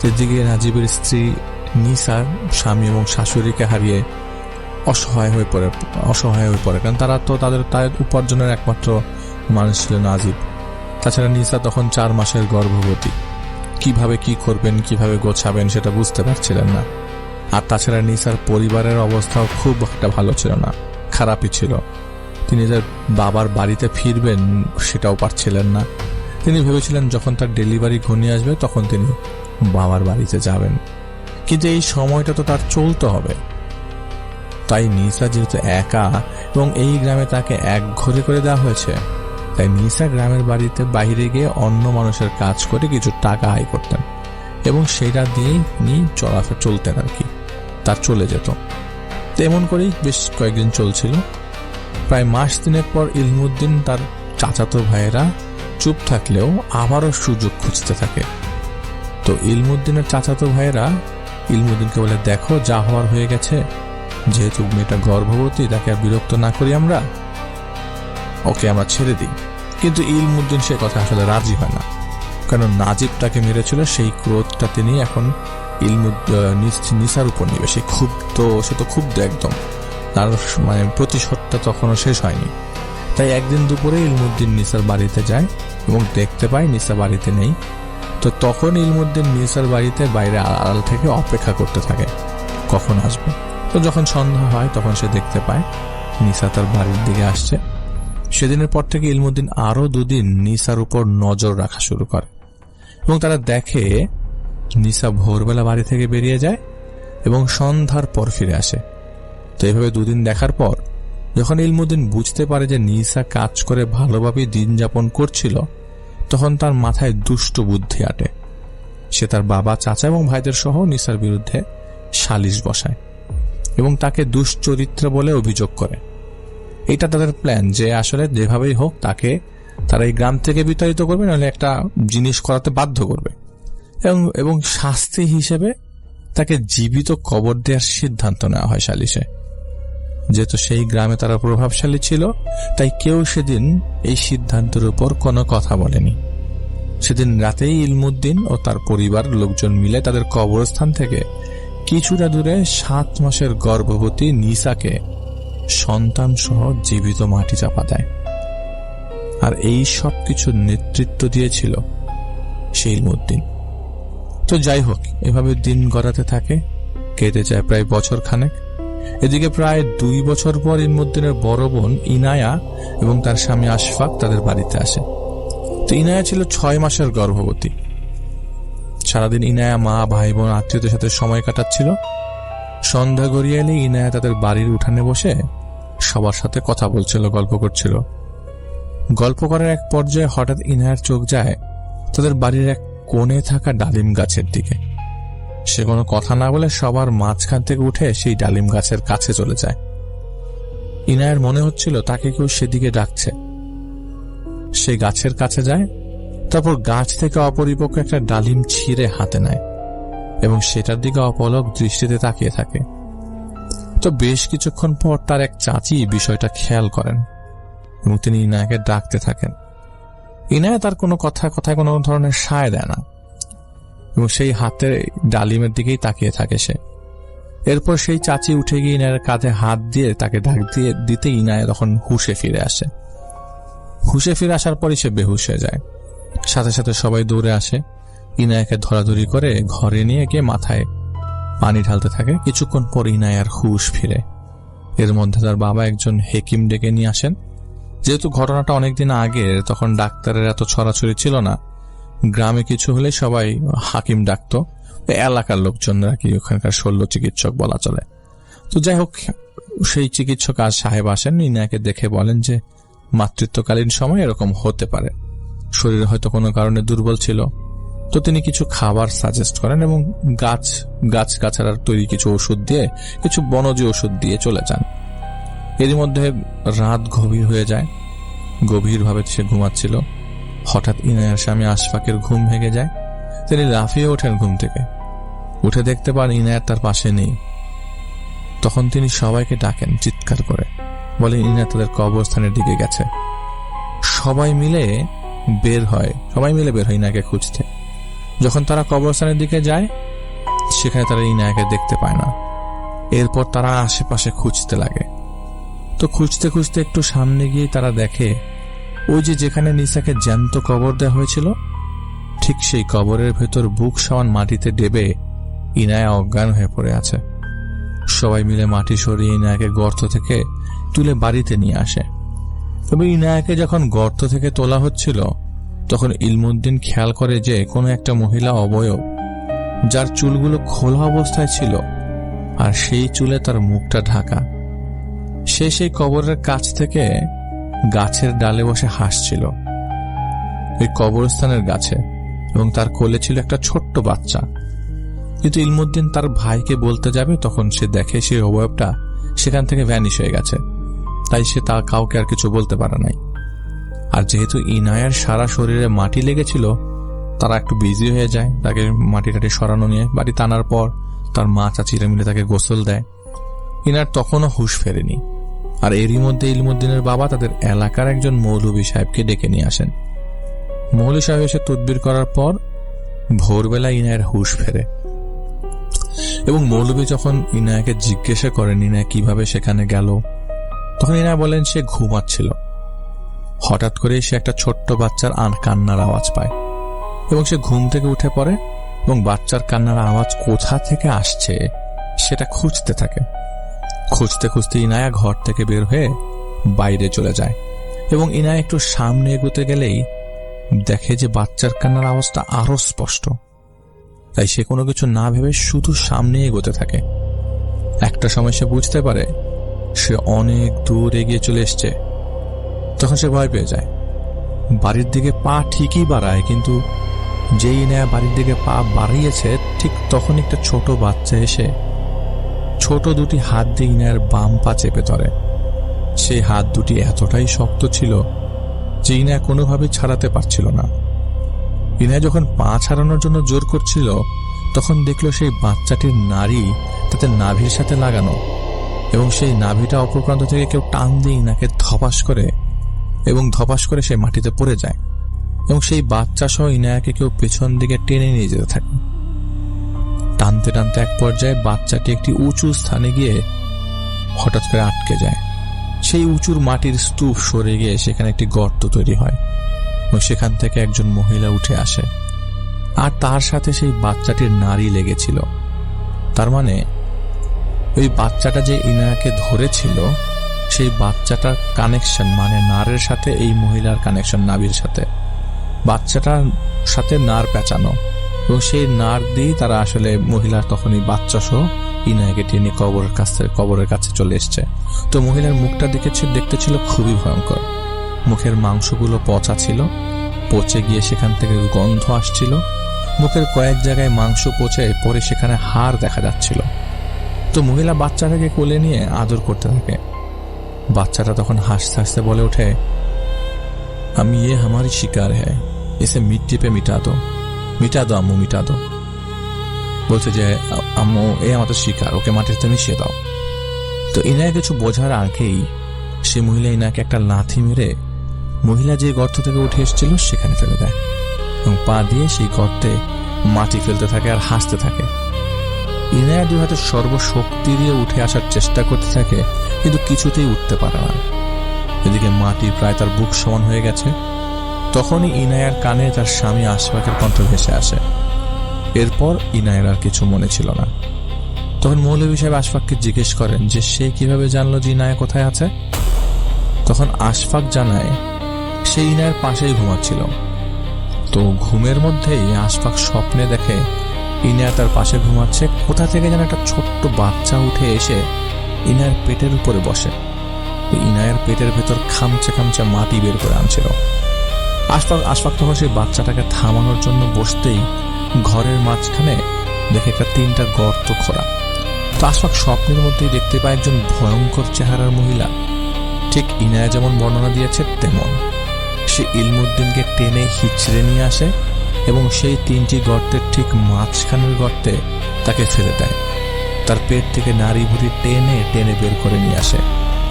যেদিকে নাজিবের স্ত্রী নিসা স্বামী এবং শাশুড়িকে হারিয়ে অসহায় হয়ে পড়ে কারণ তারা তো তাদের উপার্জনের একমাত্র মানুষ ছিল নাজিব। তাছাড়া নিসা তখন 4 মাসের গর্ভবতী, কিভাবে কি করবেন কিভাবে গোছাবেন সেটা বুঝতে পারছিলেন না। আর তাছাড়া নিসার পরিবারের অবস্থাও খুব একটা ভালো ছিল না, খারাপই ছিল। তিনি তার বাবার বাড়িতে ফিরবেন সেটাও পারছিলেন না। তিনি ভেবেছিলেন যখন তার ডেলিভারি ঘনিয়ে আসবে তখন তিনি বাবার বাড়িতে যাবেন, কিন্তু এই সময়টা তো তার চলতে হবে। তাই নিসা যেহেতু একা এবং এই গ্রামে তাকে এক ঘরে করে দেওয়া হয়েছে, তাই নিসা গ্রামের বাড়িতে বাইরে গিয়ে অন্য মানুষের কাজ করে কিছু টাকা আয় করতেন এবং সেটা দিয়েই তিনি চলতেন আর কি, তার চলে যেত। তেমন করেই বেশ কয়েকদিন চলছিল। প্রায় মাস 3 পর ইলমুদ্দিন তার চাচাতো ভাইয়েরা চুপ থাকলেও আবারও সুযোগ খুঁজতে থাকে। তো ইলমুদ্দিনের চাচাতো ভাইয়েরা ইলমুদ্দিনকে বলে, দেখো যা হওয়ার হয়ে গেছে, যেহেতু মেয়েটা গর্ভবতী, তাকে আর বিরক্ত না করি আমরা, ওকে আমরা ছেড়ে দিই। কিন্তু ইলমুদ্দিন সে কথা আসলে রাজি হয় না, কারণ নাজিব তাকে মেরেছিল, সেই ক্রোধটা তিনি এখন নিসার উপর নিবে। সে তো ক্ষুব্ধ একদম, তার মানে প্রতিশোধটা তখনও শেষ হয়নি। তাই একদিন দুপুরে ইলমুদ্দিন নিসার বাড়িতে যায় এবং দেখতে পায় নিসা বাড়িতে নেই। তো তখন ইলমুদ্দিন নিসার বাড়িতে বাইরে আড়াল থেকে অপেক্ষা করতে থাকে কখন আসবে। তো যখন সন্ধ্যা হয় তখন সে দেখতে পায় নিসা তার বাড়ির দিকে আসছে। সেদিনের পর থেকে ইলমুদ্দিন আরো 2 দিন নিসার উপর নজর রাখা শুরু করে এবং তারা দেখে নিসা ভোরবেলা বাড়ি থেকে বেরিয়ে যায় এবং সন্ধ্যার পর ফিরে আসে। তো এইভাবে 2 দিন দেখার পর যখন ইলমুদ্দিন বুঝতে পারে যে নিসা কাজ করে ভালোভাবে দিন যাপন করছিল, তখন তার মাথায় দুষ্ট বুদ্ধি আটে। সে তার বাবা, চাচা এবং ভাইদের সহ নিসার বিরুদ্ধে সালিশ বসায় এবং তাকে দুশ্চরিত্র বলে অভিযোগ করে। এটা তাদের প্ল্যান যে আসলে যেভাবেই হোক তাকে তারা এই গ্রাম থেকে বিতাড়িত করবে, নাহলে একটা জিনিস করাতে বাধ্য করবে এবং শাস্তি হিসেবে তাকে জীবিত কবর দেওয়ার সিদ্ধান্ত নেওয়া হয় সালিশে। যেহেতু সেই গ্রামে তারা প্রভাবশালী ছিল, তাই কেউ সেদিন এই সিদ্ধান্তের উপর কোনো কথা বলেনি। সেদিন রাতেই ইলমুদ্দিন ও তার পরিবার লোকজন মিলে তাদের কবরস্থান থেকে কিছুটা দূরে 7 মাসের গর্ভবতী নিসাকে সন্তান সহ জীবিত মাটি চাপা দেয়। আর এই সব কিছুর নেতৃত্ব দিয়েছিল সেই ইলমুদ্দিন। তো যাই হোক, এভাবে দিন গড়াতে থাকে, কেটে যায় প্রায় বছর খানেক। এদিকে প্রায় 2 বছর পর ইলমুদ্দিনের বড় বোন ইনায়া এবং তার স্বামী আশফাক তাদের বাড়িতে আসে। তো ইনায়া ছিল 6 মাসের গর্ভবতী। সারাদিন ইনায়া মা, ভাই বোন, আত্মীয়দের সাথে সময় কাটাচ্ছিল। সন্ধ্যা গড়িয়ে এলে ইনায়া তাদের বাড়ির উঠানে বসে সবার সাথে কথা বলছিল, গল্প করছিল। গল্প করার এক পর্যায়ে হঠাৎ ইনায়ার চোখ যায় তাদের বাড়ির এক কোণে থাকা ডালিম গাছের দিকে। সে কোনো কথা না বলে সবার মাঝখান থেকে উঠে সেই ডালিম গাছের কাছে চলে যায়। ইনায়ার মনে হচ্ছিল তাকে কেউ সেদিকে ডাকছে। সে গাছের কাছে যায়, তারপর গাছ থেকে অপরিপক্ক একটা ডালিম ছিঁড়ে হাতে নেয় এবং সেটার দিকে অপলক দৃষ্টিতে তাকিয়ে থাকে। তো বেশ কিছুক্ষণ পর তার এক চাচি বিষয়টা খেয়াল করেন এবং তিনি ইনায়াকে ডাকতে থাকেন। ইনায়া তার কোনো কথায় কোনো ধরনের সায় দেয় না এবং সেই হাতের ডালিমের দিকেই তাকিয়ে থাকে সে। এরপর সেই চাচি উঠে গিয়ে ইনায়ের কাঁধে হাত দিয়ে তাকে ডাক দিয়ে দিতে ইনায়া তখন হুঁশে ফিরে আসে। হুঁশে ফিরে আসার পরই সে বেহুশ হয়ে যায়। সাথে সাথে সবাই দৌড়ে আসে, ইনায়াকে ধরাধরি করে ঘরে নিয়ে গিয়ে মাথায় পানি ঢালতে থাকে। কিছুক্ষণ পর ইনায়ার হুঁশ ফিরে। এর মধ্যে তার বাবা একজন হেকিম ডেকে নিয়ে আসেন। যেহেতু ঘটনাটা অনেকদিন আগের, তখন ডাক্তারের এত ছড়াছড়ি ছিল না। গ্রামে কিছু হলে সবাই হাকিম ডাকতো, এলাকার লোকজনরা কি ওখানকার শল্য চিকিৎসক বলা চলে। তো যাই হোক, সেই চিকিৎসক আজ সাহেব আসেন, ইনায়াকে দেখে বলেন যে মাতৃত্বকালীন সময় এরকম হতে পারে, শরীরে হয়তো কোনো কারণে দুর্বল ছিল। তো তিনি কিছু খাবার সাজেস্ট করেন এবং গাছগাছাড়ার তৈরি কিছু ওষুধ দিয়ে, কিছু বনজ ওষুধ দিয়ে চলে যান। এরই মধ্যে রাত গভীর হয়ে যায়। গভীরভাবে সে ঘুমাচ্ছিল। হঠাৎ ইনায়ার স্বামী আশফাকের ঘুম ভেঙে যায়। তিনি লাফিয়ে ওঠেন ঘুম থেকে। উঠে দেখতে পান ইনায়ার তার পাশে নেই। তখন তিনি সবাইকে ডাকেন চিৎকার করে, বলেন ইনায়া তাদের কবরস্থানের দিকে গেছে। সবাই মিলে বের হয় ইনায়াকে খুঁজতে। যখন তারা কবরস্থানের দিকে যায়, সেখানে তারা ইনায়াকে দেখতে পায় না। এরপর তারা আশেপাশে খুঁজতে লাগে। তো খুঁজতে খুঁজতে একটু সামনে গিয়ে তারা দেখে ওই যেখানে নিসাকে জ্যান্ত কবর দেওয়া হয়েছিল, ঠিক সেই কবরের ভেতর বুক সমান মাটিতে ডেবে ইনায়া অজ্ঞান হয়ে পড়ে আছে। সবাই মিলে মাটি সরিয়ে ইনায়াকে গর্ত থেকে তুলে বাড়িতে নিয়ে আসে। তবে ইনায়াকে যখন গর্ত থেকে তোলা হচ্ছিল, তখন ইলমুদ্দিন খেয়াল করে যে কোনো একটা মহিলা অবয়ব, যার চুলগুলো খোলা অবস্থায় ছিল আর সেই চুলে তার মুখটা ঢাকা, সে সেই কবরের কাছ থেকে গাছের ডালে বসে হাসছিল, ওই কবরস্থানের গাছে, এবং তার কোলে ছিল একটা ছোট্ট বাচ্চা। কিন্তু ইলমুদ্দিন তার ভাইকে বলতে যাবে, তখন সে দেখে সেই অবয়বটা সেখান থেকে ভ্যানিশ হয়ে গেছে। তাই সে তা কাউকে আর কিছু বলতে পারে নাই। আর যেহেতু ইনায়ার সারা শরীরে মাটি লেগেছিল, তারা একটু বিজি হয়ে যায়, তাকে মাটি টাটি সরানো নিয়ে। বাড়ি টানার পর তার মা চাচিরা মিলে তাকে গোসল দেয়। ইনার তখনও হুঁশ ফেরেনি। আর এরই মধ্যে ইলমুদ্দিনের বাবা তাদের এলাকার একজন মৌলভী সাহেবকে ডেকে নিয়ে আসেন। মৌলভী সাহেব এসে তদবির করার পর ভোরবেলা ইনায়ের হুঁশ ফেরে, এবং মৌলভী যখন ইনায়াকে জিজ্ঞাসা করেন ইনায়া কিভাবে সেখানে গেল, তখন ইনায়া বলেন সে ঘুমাচ্ছিল। হঠাৎ করে সে একটা ছোট্ট বাচ্চার কান্নার আওয়াজ পায় এবং সে ঘুম থেকে উঠে পড়ে এবং বাচ্চার কান্নার আওয়াজ কোথা থেকে আসছে সেটা খুঁজতে থাকে। খুঁজতে খুঁজতে ইনায়া ঘর থেকে বের হয়ে বাইরে চলে যায় এবং ইনায়া একটু সামনে এগোতে গেলেই দেখে যে বাচ্চার কান্নার আওয়াজটা আরো স্পষ্ট। তাই সে কোনো কিছু না ভেবে শুধু সামনে এগোতে থাকে। একটা সময় সে বুঝতে পারে সে অনেক দূর এগিয়ে চলে এসছে। তখন সে ভয় পেয়ে যায়, বাড়ির দিকে পা ঠিকই বাড়ায়, কিন্তু যেই ইনায়া বাড়ির দিকে পা বাড়িয়েছে ঠিক তখন একটা ছোট বাচ্চা এসে ছোট দুটি হাত দিয়ে ইনায়ার বাম পা চেপে ধরে। সেই হাত দুটি এতটাই শক্ত ছিল যে ইনায়া কোনোভাবেই ছাড়াতে পারছিল না। ইনায়া যখন পা ছাড়ানোর জন্য জোর করছিল, তখন দেখল সেই বাচ্চাটির নাড়ি তাতে নাভির সাথে লাগানো, এবং সেই নাভিটা অপর প্রান্ত থেকে কেউ টান দিয়ে ইনাকে ধপাস করে সে মাটিতে পড়ে যায়, এবং সেই বাচ্চা সহ ইনায়াকে কেউ পেছন দিকে টেনে নিয়ে যেতে থাকে। টানতে টানতে এক পর্যায়ে বাচ্চাটি একটি উঁচু স্থানে গিয়ে হঠাৎ করে আটকে যায়। সেই উঁচুর মাটির স্তূপ সরে গিয়ে সেখানে একটি গর্ত তৈরি হয় এবং সেখান থেকে একজন মহিলা উঠে আসে, আর তার সাথে সেই বাচ্চাটির নাড়ি লেগেছিল। তার মানে ওই বাচ্চাটা যে ইনায়াকে ধরেছিল, সেই বাচ্চাটার কানেকশন মানে নারের সাথে এই মহিলার কানেকশন, নাভির সাথে বাচ্চাটার সাথে নার পেঁচানো, এবং সেই নার দিয়ে তারা আসলে মহিলার তখনই বাচ্চা সহ ইনায়াকে টেনে কবরের কাছে চলে এসছে। তো মহিলার মুখটা দেখতে ছিল খুবই ভয়ঙ্কর। মুখের মাংসগুলো পচা ছিল, পচে গিয়ে সেখান থেকে গন্ধ আসছিল। মুখের কয়েক জায়গায় মাংস পচে পরে সেখানে হাড় দেখা যাচ্ছিল। তো মহিলা বাচ্চাটাকে কোলে নিয়ে আদর করতে থাকে। বাচ্চাটা তখন হাসতে হাসতে বলে ওঠে, আমি हमारी शिकार है, इसे मिट्टी पे मिटा दो আম্মু, মিটা দো। বলছে যে আম্মু আমাদের শিকার, ওকে মাটিতে মিশিয়ে দাও। তো ইনায়া কিছু বোঝার আগেই সে মহিলা ইনাকে একটা লাথি মেরে মহিলা যে গর্ত থেকে উঠে এসেছিল সেখানে ফেলে দেয় এবং পা দিয়ে সেই গর্তে মাটি ফেলতে থাকে আর হাসতে থাকে। ইনায়া দুই হাতে সর্বশক্তি দিয়ে উঠে আসার চেষ্টা করতে থাকে, কিন্তু কিছুতেই উঠতে পারে না। এদিকে মাটি প্রায় তার বুক সমান হয়ে গেছে। তখনই ইনায়ার কানে তার স্বামী আশফাকের কণ্ঠ ভেসে আসে। এরপর ইনায়ার আর কিছু মনে ছিল না। তখন মৌলভী সাহেব আশফাককে জিজ্ঞেস করেন যে সে কিভাবে জানলো যে ইনায়া কোথায় আছে। তখন আশফাক জানায় সে ইনায়ার পাশেই ঘুমাচ্ছিল। তো ঘুমের মধ্যেই আশফাক স্বপ্নে দেখে ইনায়া তার পাশে ঘুমাচ্ছে। কোথা থেকে যেন একটা ছোট্ট বাচ্চা উঠে এসে ইনায়ার পেটের উপরে বসে। ইনায়ার পেটের ভেতর খামচে খামচে মাটি বের করে আনছিল। আশফাক তখন সেই বাচ্চাটাকে থামানোর জন্য বসতেই ঘরের মাঝখানে দেখে একটা 3টা গর্ত খোঁড়া। তো আশফাক স্বপ্নের মধ্যেই দেখতে পায় একজন ভয়ঙ্কর চেহারার মহিলা, ঠিক ইনায়া যেমন বর্ণনা দিয়েছে তেমন। সে ইলমুদ্দিনকে টেনে হিচড়ে নিয়ে আসে এবং সেই 3টি গর্তের ঠিক মাঝখানের গর্তে তাকে ফেলে দেয়। তার পেট থেকে নাড়ি ভুড়ি টেনে টেনে বের করে নিয়ে আসে,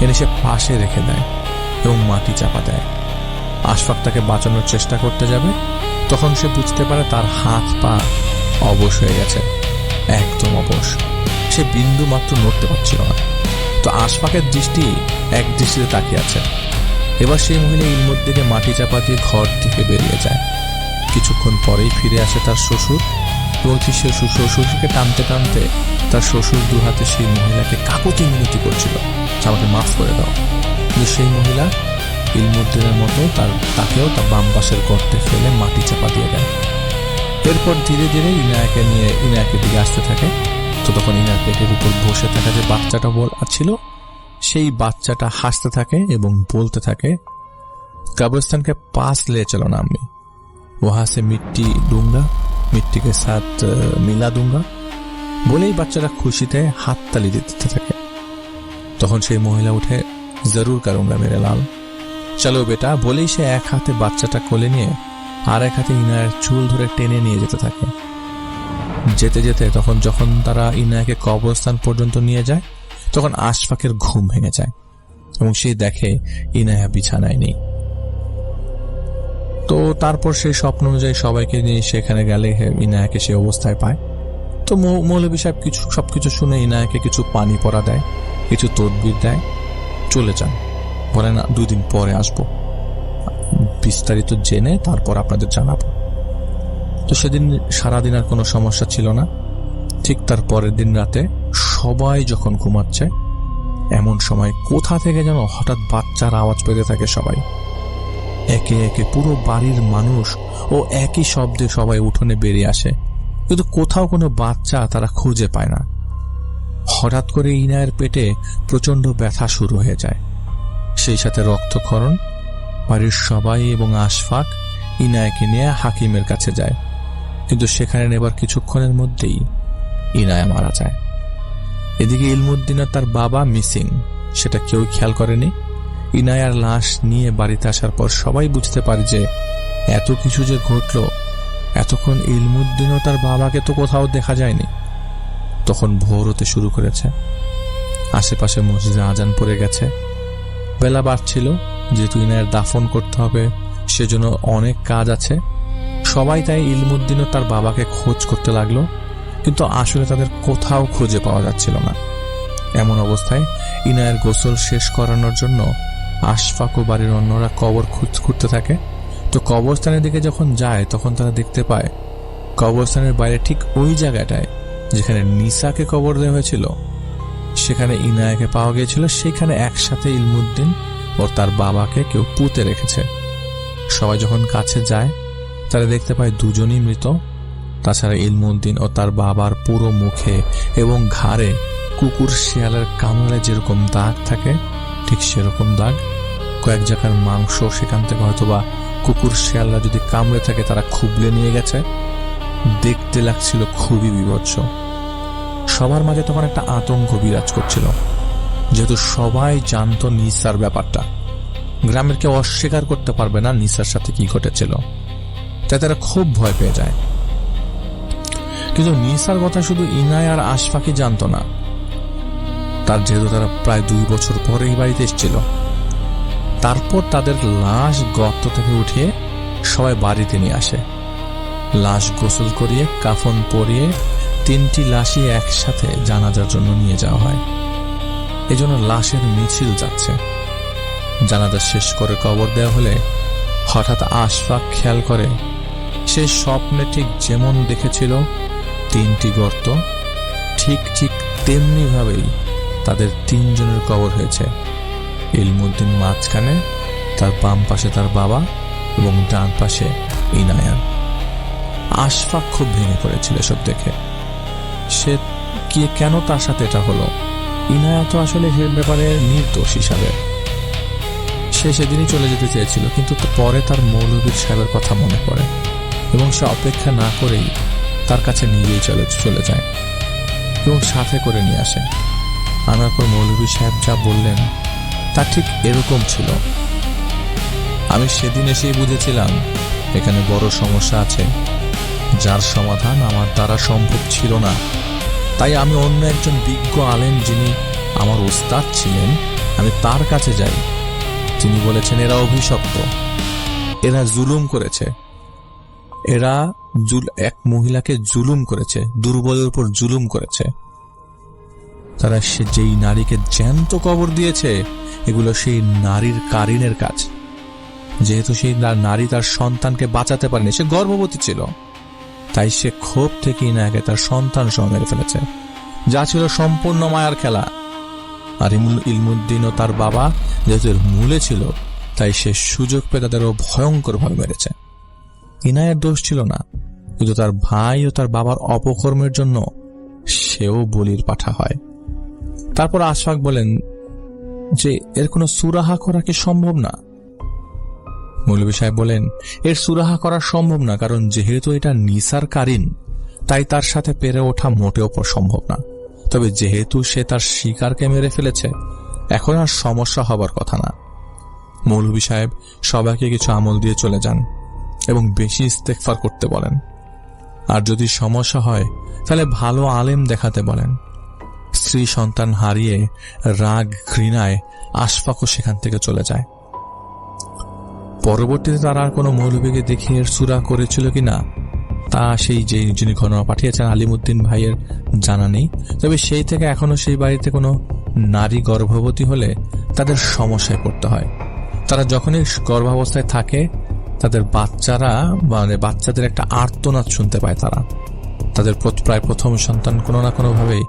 এনে সে পাশে রেখে দেয় এবং মাটি চাপা দেয়। আশফাক তাকে বাঁচানোর চেষ্টা করতে যাবে, তখন সে বুঝতে পারে তার হাত পা অবশ হয়ে গেছে, একদম অবশ। সে বিন্দু মাত্র নড়তে পারছিল না। তো আশফাকের দৃষ্টি এক দৃষ্টিতে তাকিয়ে আছে। এবার সেই মহিলা ইলমুদ্দিনকে মাটি চাপা দিয়ে ঘর থেকে বেরিয়ে যায়। কিছুক্ষণ পরেই ফিরে আসে তার শ্বশুর, এবং সে শ্বশুরকে টানতে টানতে তার শ্বশুর 2 হাতে সেই মহিলাকে কাকুতি মিনতি করছিল, আমাকে মাফ করে দাও। কিন্তু সেই মহিলা ইলমুদ্দিনের মতো তাকেও তার বাম পাশের গর্তে ফেলে মাটি চাপা দিয়ে দেয়। এরপর ধীরে ধীরে ইনায়াকে দিকে আসতে থাকে। তো তখন ইনার পেটের উপর বসে থাকা যে বাচ্চাটা ছিল, সেই বাচ্চাটা হাসতে থাকে এবং বলতে থাকে, কবরস্থানকে পাস লে চলো না আম্মি, ওহা সে মিট্টি দুঙ্গা, মিট্টি কে সাথ মিলা দুঙ্গা। বলেই বাচ্চাটা খুশিতে হাততালি দিতে থাকে। তখন সেই মহিলা উঠে, জরুর করুঙ্গা মেরে লাল, চলো বেটা বলেই সে এক হাতে বাচ্চাটা কোলে নিয়ে আর এক হাতে ইনায়ের চুল ধরে টেনে নিয়ে যেতে থাকে। যেতে যেতে যখন তারা ইনায়াকে কবরস্থান পর্যন্ত নিয়ে যায়, তখন আশফাকের ঘুম ভেঙে যায় এবং সে দেখে ইনায়া বিছানায় নেই। তো তারপর সেই স্বপ্ন অনুযায়ী সবাইকে নিয়ে সেখানে গেলে ইনায়াকে সে অবস্থায় পায়। তো মৌলভী সাহেব সবকিছু শুনে ইনায়াকে কিছু পানি পরা দেয়, কিছু তদবির দেয়, চলে যান। বলে না 2 দিন পরে আসবো, বিস্তারিত জেনে তারপর আপনাদের জানাবো। তো সেদিন সারাদিন আর কোনো সমস্যা ছিল না। ঠিক তার পরের দিন রাতে সবাই যখন ঘুমাচ্ছে, এমন সময় কোথা থেকে যেন হঠাৎ বাচ্চার আওয়াজ পেতে থাকে সবাই। একে একে পুরো বাড়ির মানুষ ও একই শব্দে সবাই উঠোনে বেরিয়ে আসে, কিন্তু কোথাও কোনো বাচ্চা তারা খুঁজে পায় না। হঠাৎ করে ইনায়ের পেটে প্রচন্ড ব্যথা শুরু হয়ে যায়, সেই সাথে রক্তক্ষরণ। বাড়ির সবাই এবং আশফাক ইনায়াকে নিয়ে হাকিমের কাছে যায়, কিন্তু সেখানে নেবার কিছুক্ষণের মধ্যেই ইনায়া মারা যায়। এদিকে ইলমুদ্দিন আর তার বাবা মিসিং, সেটা কেউ খেয়াল করেনি। ইনায়ার লাশ নিয়ে বাড়িতে আসার পর সবাই বুঝতে পারে যে এত কিছু যে ঘটল, এতক্ষণ ইলমুদ্দিন ও তার বাবাকে তো কোথাও দেখা যায়নি। তখন ভোর হতে শুরু করেছে, আশেপাশে মসজিদে আজান পড়ে গেছে, বেলা বাড়ছিল। যেহেতু ইনায়ের দাফন করতে হবে, সেজন্য অনেক কাজ আছে। সবাই তাই ইলমুদ্দিন ও তার বাবাকে খোঁজ করতে লাগলো, কিন্তু আসলে তাদের কোথাও খুঁজে পাওয়া যাচ্ছিল না। এমন অবস্থায় ইনায়ের গোসল শেষ করানোর জন্য আশফাক ও বাড়ির অন্যরা কবর খুঁজতে থাকে। তো কবরস্থানের দিকে যখন যায়, তখন তারা দেখতে পায় কবরস্থানের বাইরে ঠিক ওই জায়গাটায় যেখানে নিসাকে কবর দেওয়া হয়েছিল, সেখানে ইনায়াকে পাওয়া গিয়েছিল। সেখানে একসাথে ইলমুদ্দিন ও তার বাবাকে কেউ পুঁতে রেখেছে। সবাই যখন কাছে যায়, তারা দেখতে পায় দুজনই মৃত। তাছাড়া ইলমুদ্দিন ও তার বাবার পুরো মুখে এবং ঘাড়ে কুকুর শিয়ালের কামড়ে যেরকম দাগ থাকে, ঠিক সেরকম দাগ। কয়েক জায়গার মাংস সেখান থেকে হয়তোবা কুকুর শিয়ালরা যদি কামড়ে থাকে তারা খুবলে নিয়ে গেছে। দেখতে লাগছিল খুবই বিভৎস। সবার মাঝে তখন একটা আতঙ্ক বিরাজ করছিল, যেহেতু সবাই জানতো নিসার ব্যাপারটা। গ্রামের কেউ অস্বীকার করতে পারবে না নিসার সাথে কি ঘটেছিল, তাই তারা খুব ভয় পেয়ে যায়। কিন্তু নিসার কথা শুধু ইনায় আর আশফাকই জানতো না। তার যেহেতু তারা প্রায় 2 বছর পরে এই বাড়িতে এসেছিল, তারপর তাদের লাশ গর্ত থেকে উঠিয়ে সবাই বাড়িতে নিয়ে আসে। লাশ গোসল করিয়ে কাফন পরিয়ে 3টি লাশই একসাথে জানাজার জন্য নিয়ে যাওয়া হয়। এজন্য লাশের মিছিল যাচ্ছে। জানাজা শেষ করে কবর দেওয়া হলে হঠাৎ আশফাক খেয়াল করে সে স্বপ্নে ঠিক যেমন দেখেছিল 3টি গর্ত, ঠিক তেমনি ভাবেই তাদের 3 জনের কবর হয়েছে। ইলমুদ্দিন মাঝখানে, তার বাম পাশে তার বাবা এবং ডান পাশে ইনায়া। আশফাক খুব ভেঙে পড়েছিল সব দেখে। সে কেন তার সাথে এটা হলো? ইনায়া তো আসলে এর ব্যাপারে নির্দোষ হিসাবে। সে সেদিনই চলে যেতে চেয়েছিল, কিন্তু পরে তার মৌলভী সাহেবের কথা মনে পড়ে এবং সে অপেক্ষা না করেই তার কাছে নিজেই চলে যায় এবং সাথে করে নিয়ে আসে। আনার পর মৌলভী সাহেব যা বললেন তা ঠিক এরকম ছিল। আমি সেদিন এসেই বুঝেছিলাম এখানে বড় সমস্যা আছে, যার সমাধান আমার দ্বারা সম্ভব ছিল না। তাই আমি অন্য একজন বিজ্ঞ আলেম, যিনি আমার ওস্তাদ ছিলেন, আমি তার কাছে যাই। তিনি বলেছেন এরা অভিশপ্ত, এরা জুলুম করেছে, এরা এক মহিলাকে জুলুম করেছে, দুর্বলের উপর জুলুম করেছে। তারা যেই নারীকে জ্যান্ত কবর দিয়েছে, এগুলো সেই নারীর কারিনের কাজ। যেহেতু সেই নারী তার সন্তানকে বাঁচাতে পারেনি, সে গর্ভবতী ছিল, তাই সে ক্ষোভ থেকে ইনায়াকে তার সন্তান সহ মেরে ফেলেছে, যা ছিল সম্পূর্ণ মায়ার খেলা। আর ইলমুদ্দিন ও তার বাবা যেহেতু এর মূলে ছিল, তাই সে সুযোগ পেয়ে তাদেরও ভয়ঙ্কর ভাবে মেরেছে। ইনায়ের দোষ ছিল না, কিন্তু তার ভাই ও তার বাবার অপকর্মের জন্য সেও বলির পাঠা হয়। তারপর আশফাক বলেন যে এর কোনো সুরাহা করা কি সম্ভব না? মৌলভী সাহেব বলেন এর সুরাহা করা সম্ভব না, কারণ যেহেতু এটা নিসার কারিন, তাই তার সাথে পেরে ওঠা মোটেও সম্ভব না। তবে যেহেতু সে তার শিকারকে মেরে ফেলেছে, এখন আর সমস্যা হবার কথা না। মৌলভী সাহেব সবাইকে কিছু আমল দিয়ে চলে যান এবং বেশি ইস্তেগফার করতে বলেন। আর যদি সমস্যা হয় তাহলে ভালো আলেম দেখাতে বলেন। স্ত্রী সন্তান হারিয়ে রাগ ঘৃণায় আশফাকও সেখান থেকে চলে যায়। পরবর্তীতে তারা আর কোনো মৌলভীকে দেখিয়ে সূরা করেছিল কিনা তা সেই যিনি ঘটনা পাঠিয়েছেন আলিমউদ্দিন ভাইয়ের জানা নেই। তবে সেই থেকে এখনো সেই বাড়িতে কোনো নারী গর্ভবতী হলে তাদের সমস্যায় পড়তে হয়। তারা যখনই গর্ভাবস্থায় থাকে তাদের বাচ্চাদের একটা আর্তনাদ শুনতে পায়। তাদের প্রায় প্রথম সন্তান কোনো না কোনোভাবেই,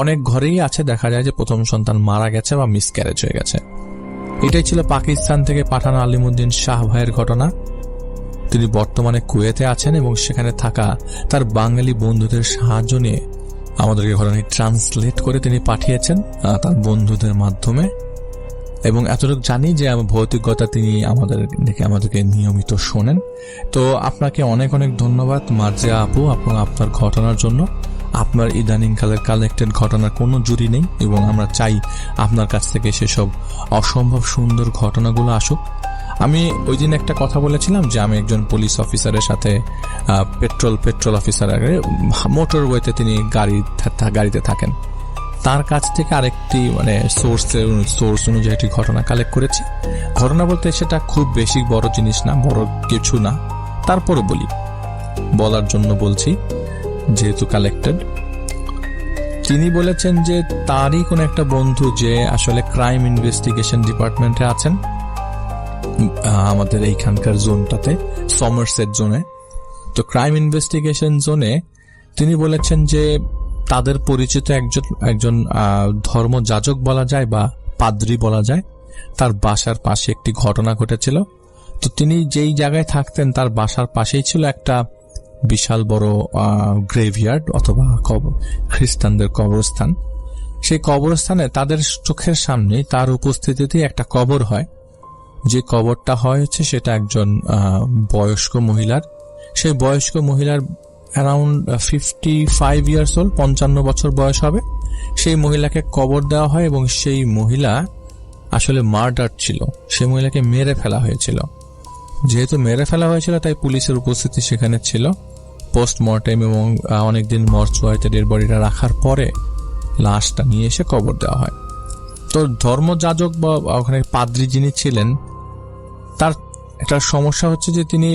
অনেক ঘরেই আছে দেখা যায় যে প্রথম সন্তান মারা গেছে বা মিসক্যারেজ হয়ে গেছে। এটাই ছিল পাকিস্তান থেকে পাঠানো আলিমউদ্দিন শাহ ভাইয়ের ঘটনা। তিনি বর্তমানে কুয়েতে আছেন এবং সেখানে থাকা তার বাঙালি বন্ধুদের সাহায্য নিয়ে আমাদেরকে ঘটনাটি ট্রান্সলেট করে তিনি পাঠিয়েছেন তার বন্ধুদের মাধ্যমে। এবং এতটুকু জানি যে ভৌতিকতা তিনি আমাদেরকে নিয়মিত শোনেন। তো আপনাকে অনেক অনেক ধন্যবাদ মার্জিয়া আপু আপনার ঘটনার জন্য। আপনার ইদানিংকালের কালেক্টেড ঘটনার কোনো জুড়ি নেই এবং আমরা চাই আপনার কাছ থেকে সেসব অসম্ভব সুন্দর ঘটনাগুলো আসুক। আমি ওই দিন একটা কথা বলেছিলাম যে আমি একজন পুলিশ অফিসারের সাথে পেট্রোল অফিসার মোটরওয়েতে তিনি গাড়িতে থাকেন, তার কাছ থেকে আরেকটি সোর্স অনুযায়ী একটি ঘটনা কালেক্ট করেছি। ঘটনা বলতে সেটা খুব বেশি বড় জিনিস না, বড় কিছু না, তারপরও বলার জন্য বলছি যেহেতু কালেক্টেড। তিনি বলেছেন যে তারই কোন একটা বন্ধু যে আসলে ক্রাইম ইনভেস্টিগেশন ডিপার্টমেন্টে আছেন আমাদের এইখানকার জোনটাতে, সমারসেট জোনে। তো ক্রাইম ইনভেস্টিগেশন জোনে তিনি বলেছেন যে তাদের পরিচিত একজন ধর্মযাজক বলা যায় বা পাদ্রী বলা যায়, তার বাসার পাশে একটি ঘটনা ঘটেছিল। তো তিনি যেই জায়গায় থাকতেন তার বাসার পাশেই ছিল একটা বিশাল বড় গ্রেভইয়ার্ড অথবা খ্রিস্টানদের কবরস্থান। সেই কবরস্থানে তাদের চোখের সামনে তার উপস্থিতিতে একটা কবর হয়। যে কবরটা হচ্ছে সেটা একজন বয়স্ক মহিলার। সেই বয়স্ক মহিলার অ্যারাউন্ড 55 ইয়ার্স ওল্ড, 55 বছর বয়স হবে। সেই মহিলাকে কবর দেওয়া হয় এবং সেই মহিলা আসলে মার্ডার ছিল, সেই মহিলাকে মেরে ফেলা হয়েছিল। যেহেতু মেরে ফেলা হয়েছিল তাই পুলিশের উপস্থিতি সেখানে ছিল। পোস্টমর্টেম এবং অনেকদিন মর্চুয়ারিতে ডেড বডিটা রাখার পরে লাশটা নিয়ে এসে কবর দেওয়া হয়। তো ধর্মযাজক বা ওখানে পাদ্রী যিনি ছিলেন তার একটা সমস্যা হচ্ছে যে তিনি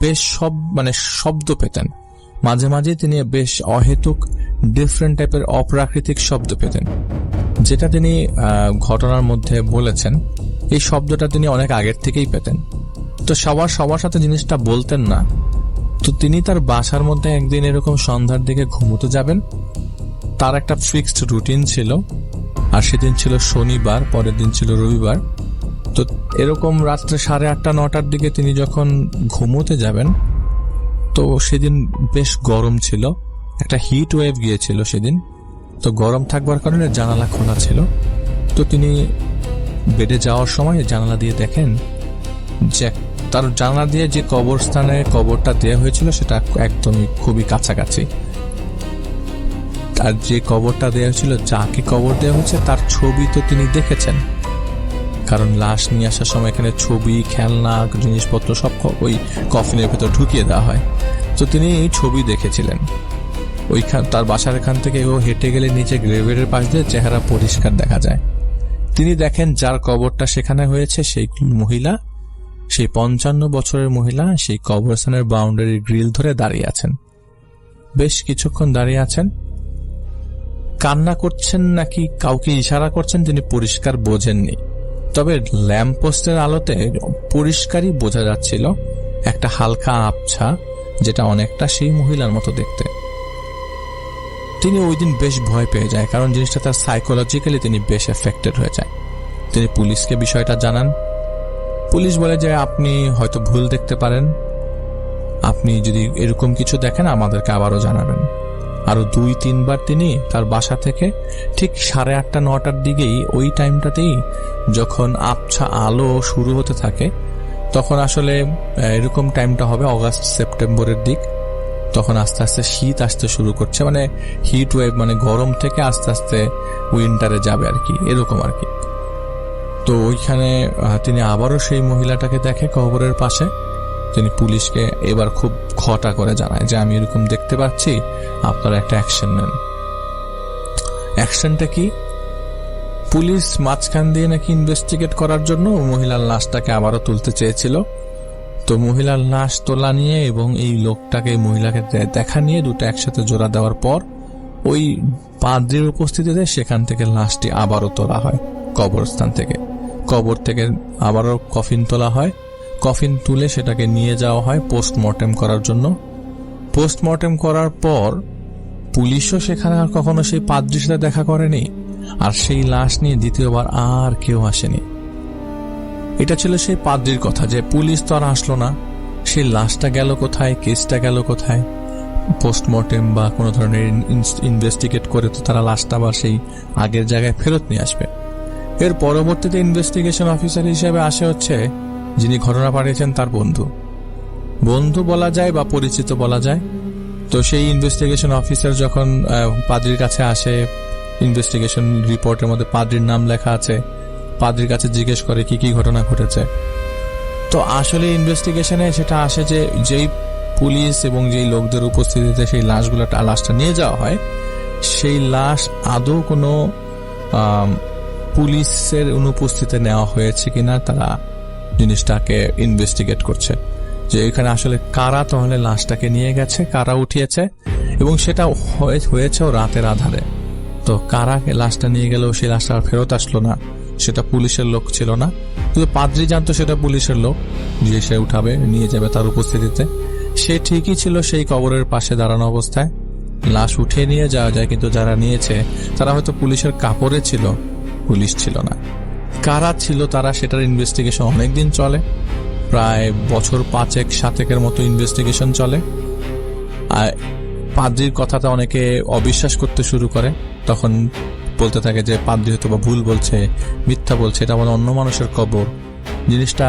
বেশ শব্দ পেতেন, মাঝে মাঝে তিনি বেশ অহেতুক ডিফারেন্ট টাইপের অপ্রাকৃতিক শব্দ পেতেন, যেটা তিনি ঘটনার মধ্যে বলেছেন। এই শব্দটা তিনি অনেক আগের থেকেই পেতেন। তো সবার সাথে জিনিসটা বলতেন না। তো তিনি তার বাসার মধ্যে একদিন এরকম সন্ধ্যার দিকে ঘুমোতে যাবেন। তার একটা ফিক্সড রুটিন ছিল, আর সেদিন ছিল শনিবার, পরের দিন ছিল রবিবার। তো এরকম রাত্রে 8:30 9টার দিকে তিনি যখন ঘুমোতে যাবেন, তো সেদিন বেশ গরম ছিল, একটা হিট ওয়েভ গিয়েছিল সেদিন। তো গরম থাকবার কারণে জানালা খোলা ছিল। তো তিনি বেডে যাওয়ার সময় জানালা দিয়ে দেখেন যে তার জানালা দিয়ে যে কবরস্থানে কবরটা দেওয়া হয়েছিল সেটা একদমই খুবই কাছাকাছি। আর যে কবরটা দেওয়া হয়েছিল, যাকে কবর দেওয়া হয়েছে তার ছবি তো তিনি দেখেছেন, কারণ লাশ নিয়ে আসার সময় এখানে ছবি, খেলনা, জিনিসপত্র সব ওই কফিনের ভেতর ঢুকিয়ে দেওয়া হয়। তো তিনি এই ছবি দেখেছিলেন। তার বাসার এখান থেকে ও হেঁটে গেলে নিচে গ্রেভের পাশ দিয়ে চেহারা পরিষ্কার দেখা যায়। তিনি দেখেন যার কবরটা সেখানে হয়েছে সেই মহিলা, সেই 55 বছরের মহিলা সেই কবরস্থানের বাউন্ডারি গ্রিল ধরে দাঁড়িয়ে আছেন। বেশ কিছুক্ষণ দাঁড়িয়ে আছেন, কান্না করছেন নাকি কাউকে ইশারা করছেন তিনি পরিষ্কার বোঝেননি। তবে ল্যাম্পপোস্টের আলোতে পরিষ্কারই বোঝা যাচ্ছিল একটা হালকা আবছা, যেটা অনেকটা সেই মহিলার মতো দেখতে। তিনি ওই দিন বেশ ভয় পেয়ে যায়, কারণ জিনিসটা তার সাইকোলজিক্যালি তিনি বেশ এফেক্টেড হয়ে যায়। তিনি পুলিশকে বিষয়টা জানান। পুলিশ বলে যে আপনি হয়তো ভুল দেখতে পারেন, আপনি যদি এরকম কিছু দেখেন আমাদেরকে আবারও জানাবেন। আরো 2-3 বার তিনি তার বাসা থেকে ঠিক 8:30 9টার দিকেই, ওই টাইমটাতেই যখন আবছা আলো শুরু হতে থাকে, তখন আসলে এরকম টাইমটা হবে অগাস্ট সেপ্টেম্বরের দিক। তখন আস্তে আস্তে শীত আসতে শুরু করছে, হিট ওয়েভ, গরম থেকে আস্তে আস্তে উইন্টারে যাবে আর কি, এরকম আর কি। তো ওইখানে তিনি আবারও সেই মহিলাটাকে দেখে কবরের পাশে। তিনি পুলিশকে এবার খুব খটা করে জানায় যে আমি এরকম দেখতে পাচ্ছি, আপনারা একটা অ্যাকশন নেন। অ্যাকশনটা কি? পুলিশ মাঝখান দিয়ে নাকি ইনভেস্টিগেট করার জন্য মহিলার লাশটাকে আবারও তুলতে চেয়েছিল। তো মহিলার লাশ তোলা নিয়ে এবং এই লোকটাকে মহিলাকে দেখা নিয়ে দুটো একসাথে জোড়া দেওয়ার পর ওই পাদ্রীর উপস্থিতিতে সেখান থেকে লাশটি আবারও তোলা হয় কবরস্থান থেকে। কবর থেকে আবারও কফিন তোলা হয়। কফিন তুলে সেটাকে নিয়ে যাওয়া হয় পোস্টমর্টেম করার জন্য। পোস্টমর্টেম করার পর পুলিশও সেখানে আর কখনো সেই পাদ্রীর সাথে দেখা করেনি, আর সেই লাশ নিয়ে দ্বিতীয়বার আর কেউ আসেনি। এটা ছিল সেই পাদ্রীর কথা যে পুলিশ তো আর আসলো না, সেই লাশটা গেল কোথায়, কেসটা গেল কোথায়। পোস্টমর্টেম বা কোনো ধরনের ইনভেস্টিগেট করে তো তারা লাশটা আবার সেই আগের জায়গায় ফেরত নিয়ে আসবে। এর পরবর্তীতে ইনভেস্টিগেশন অফিসার হিসেবে আসে হচ্ছে যিনি ঘটনা পাঠিয়েছেন তার বন্ধু বলা যায় বা পরিচিত বলা যায়। তো সেই ইনভেস্টিগেশন অফিসার যখন পাদ্রীর কাছে আসে, ইনভেস্টিগেশন রিপোর্টের মধ্যে পাদ্রীর নাম লেখা আছে, পাদ্রীর কাছে জিজ্ঞেস করে কি কি ঘটনা ঘটেছে। তো আসলে ইনভেস্টিগেশনে সেটা আসে যে যেই পুলিশ এবং যেই লোকদের উপস্থিতিতে সেই লাশটা নিয়ে যাওয়া হয়, সেই লাশ আদৌ কোনো পুলিশের অনুপস্থিতিতে নেওয়া হয়েছে কিনা তারা জিনিসটাকে ইনভেস্টিগেট করছে, যে এখানে আসলে কারা তাহলে লাশটাকে নিয়ে গেছে, কারা উঠিয়েছে, এবং সেটা হয়েছেও রাতের আধারে। তো কারা লাশটা নিয়ে গেলেও সেই লাশটা ফেরত আসলো না, সেটা পুলিশের লোক ছিল না, কিন্তু পাদ্রী জানতো সেটা পুলিশের লোক, যে সে উঠাবে নিয়ে যাবে তার উপস্থিতিতে। সে ঠিকই ছিল সেই কবরের পাশে দাঁড়ানো অবস্থায়। লাশ উঠিয়ে নিয়ে যাওয়া যায়, কিন্তু যারা নিয়েছে তারা হয়তো পুলিশের কাপড়ে ছিল, পুলিশ ছিল না। কারা ছিল তারা, সেটার ইনভেস্টিগেশন অনেকদিন চলে, প্রায় বছর 5-7 মতো ইনভেস্টিগেশন চলে। আর পাদ্রীর কথাটা অনেকে অবিশ্বাস করতে শুরু করে, তখন বলতে থাকে যে পাদ্রী হয়তো বা ভুল বলছে, মিথ্যা বলছে, এটা মানে অন্য মানুষের কবর। জিনিসটা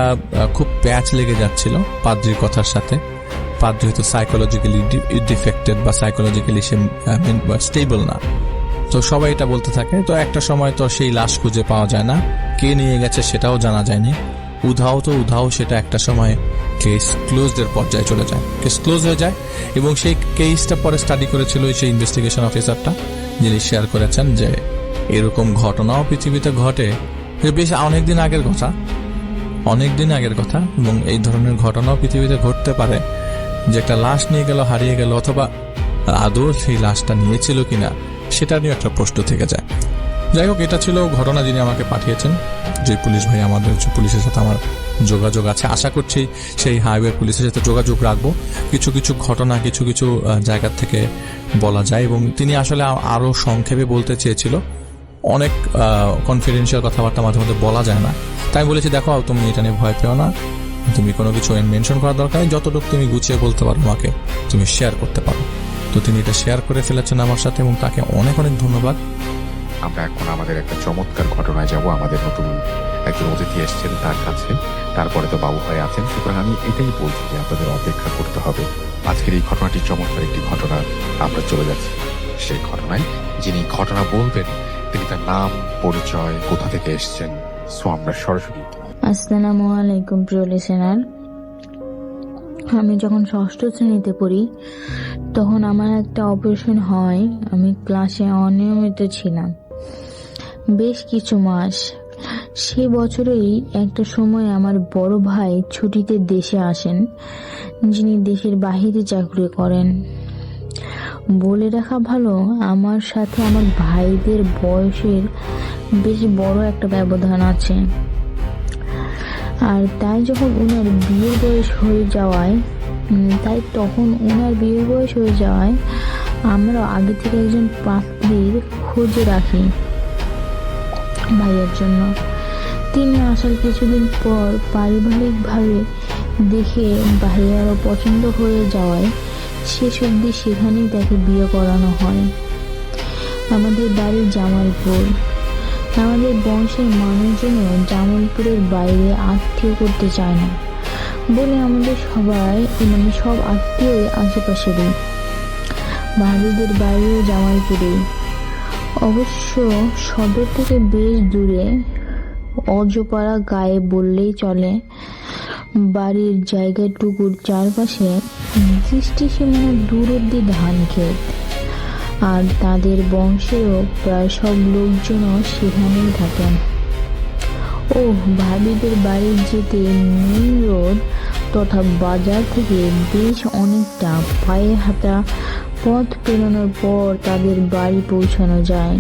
খুব প্যাচ লেগে যাচ্ছিল পাদ্রীর কথার সাথে। পাদ্রী হয়তো সাইকোলজিক্যালি ডিফেক্টেড বা সাইকোলজিক্যালি সে স্টেবল না। তো সবাই এটা বলতে থাকে। তো একটা সময় তো সেই লাশ খুঁজে পাওয়া যায় না, কে নিয়ে গেছে সেটাও জানা যায়নি। উধাও সেটা একটা সময় কেস ক্লোজড পর্যায়ে চলে যায়, কেস ক্লোজ হয়ে যায়। এবং সেই কেসটা পরে স্টাডি করেছিল সেই ইনভেস্টিগেশন অফিসারটা, যিনি শেয়ার করেছেন যে এরকম ঘটনাও পৃথিবীতে ঘটে, বেশ অনেকদিন আগের কথা, এবং এই ধরনের ঘটনাও পৃথিবীতে ঘটতে পারে যে একটা লাশ নিয়ে গেল, হারিয়ে গেল, অথবা আদৌ সেই লাশটা নিয়েছিল কিনা সেটা নিয়ে একটা প্রশ্ন থেকে যায়। যাই হোক, এটা ছিল ঘটনা যিনি আমাকে পাঠিয়েছেন, যে পুলিশ ভাই, আমাদের পুলিশের সাথে আমার যোগাযোগ আছে। আশা করছি সেই হাইওয়ে পুলিশের সাথে যোগাযোগ রাখবো। কিছু কিছু ঘটনা কিছু কিছু জায়গা থেকে বলা যায়, এবং তিনি আসলে আরো সংক্ষেপে বলতে চেয়েছিল। অনেক কনফিডেন্সিয়াল কথাবার্তা মাঝে মধ্যে বলা যায় না, তাই আমি বলেছি দেখো তুমি এটা নিয়ে ভয় পেও না, তুমি কোনো কিছু মেনশন করার দরকার নেই, যতটুকু তুমি গুছিয়ে বলতে পারো আমাকে তুমি শেয়ার করতে পারো। তো তিনি এটা শেয়ার করে ফেলেছেন আমার সাথে, এবং তাকে অনেক অনেক ধন্যবাদ। আমরা এখন আমাদের একটা চমৎকার ঘটনায় যাব। আমাদের নতুন একজন অতিথি এসেছেন তার কাছে, তারপরে তো বাবু ভাই আছেন। সুতরাং আমি এটাই বলছি যে আপনাদের অপেক্ষা করতে হবে। আজকের এই ঘটনাটি চমৎকার একটি ঘটনা, আমরা চলে যাচ্ছি সেই ঘটনায়। যিনি ঘটনা বলবেন তিনি তার নাম, পরিচয়, কোথা থেকে এসেছেন, সো আমরা সরাসরি। আসসালামু আলাইকুম প্রিয় লিসেনার। আমি যখন 6ষ্ঠ শ্রেণীতে পড়ি তখন আমার একটা অপারেশন হয়। আমি ক্লাসে অনিয়মিত ছিলাম বেশ কিছু মাস। সে বছরেই একটা সময় আমার বড় ভাই ছুটিতে দেশে আসেন, যিনি দেশের বাহিরে চাকরি করেন। বলে রাখা ভালো, আমার সাথে আমার ভাইদের বয়সের বেশ বড় একটা ব্যবধান আছে। আর তাই যখন ওনার বিয়ের বয়স হয়ে যাওয়ায় আমরা আগে থেকে একজন পাত্রীর খোঁজ রাখি ভাইয়ের জন্য। তিনি আসার কিছুদিন পর পারিবারিকভাবে দেখে ভাইয়ারও পছন্দ হয়ে যাওয়ায় শেষ অবধি সেখানেই তাকে বিয়ে করানো হয়। আমাদের বাড়ি জামালপুর। আমাদের বংশের মানুষজনও জামালপুরের বাইরে আত্মীয় করতে চায় না বলে আমাদের সব আত্মীয় আশেপাশেরই। ভাবিদের বাড়িও জামালপুরে, অবশ্য সদর থেকে বেশ দূরে। অজপাড়া গায়ে বললেই চলে। বাড়ির জায়গাটুকুর চারপাশে দৃষ্টি সীমানা দূর অব্দি ধান ক্ষেত, আর তাদের বংশেরও প্রায় সব লোকজনও সেখানেই থাকেন। ও ভাবিদের বাড়ি যেতে মেইন রোড তথা বাজার থেকে বেশ অনেকটা পায়ে হাঁটা পথ পেরোনোর পর তাদের বাড়ি পৌঁছানো যায়।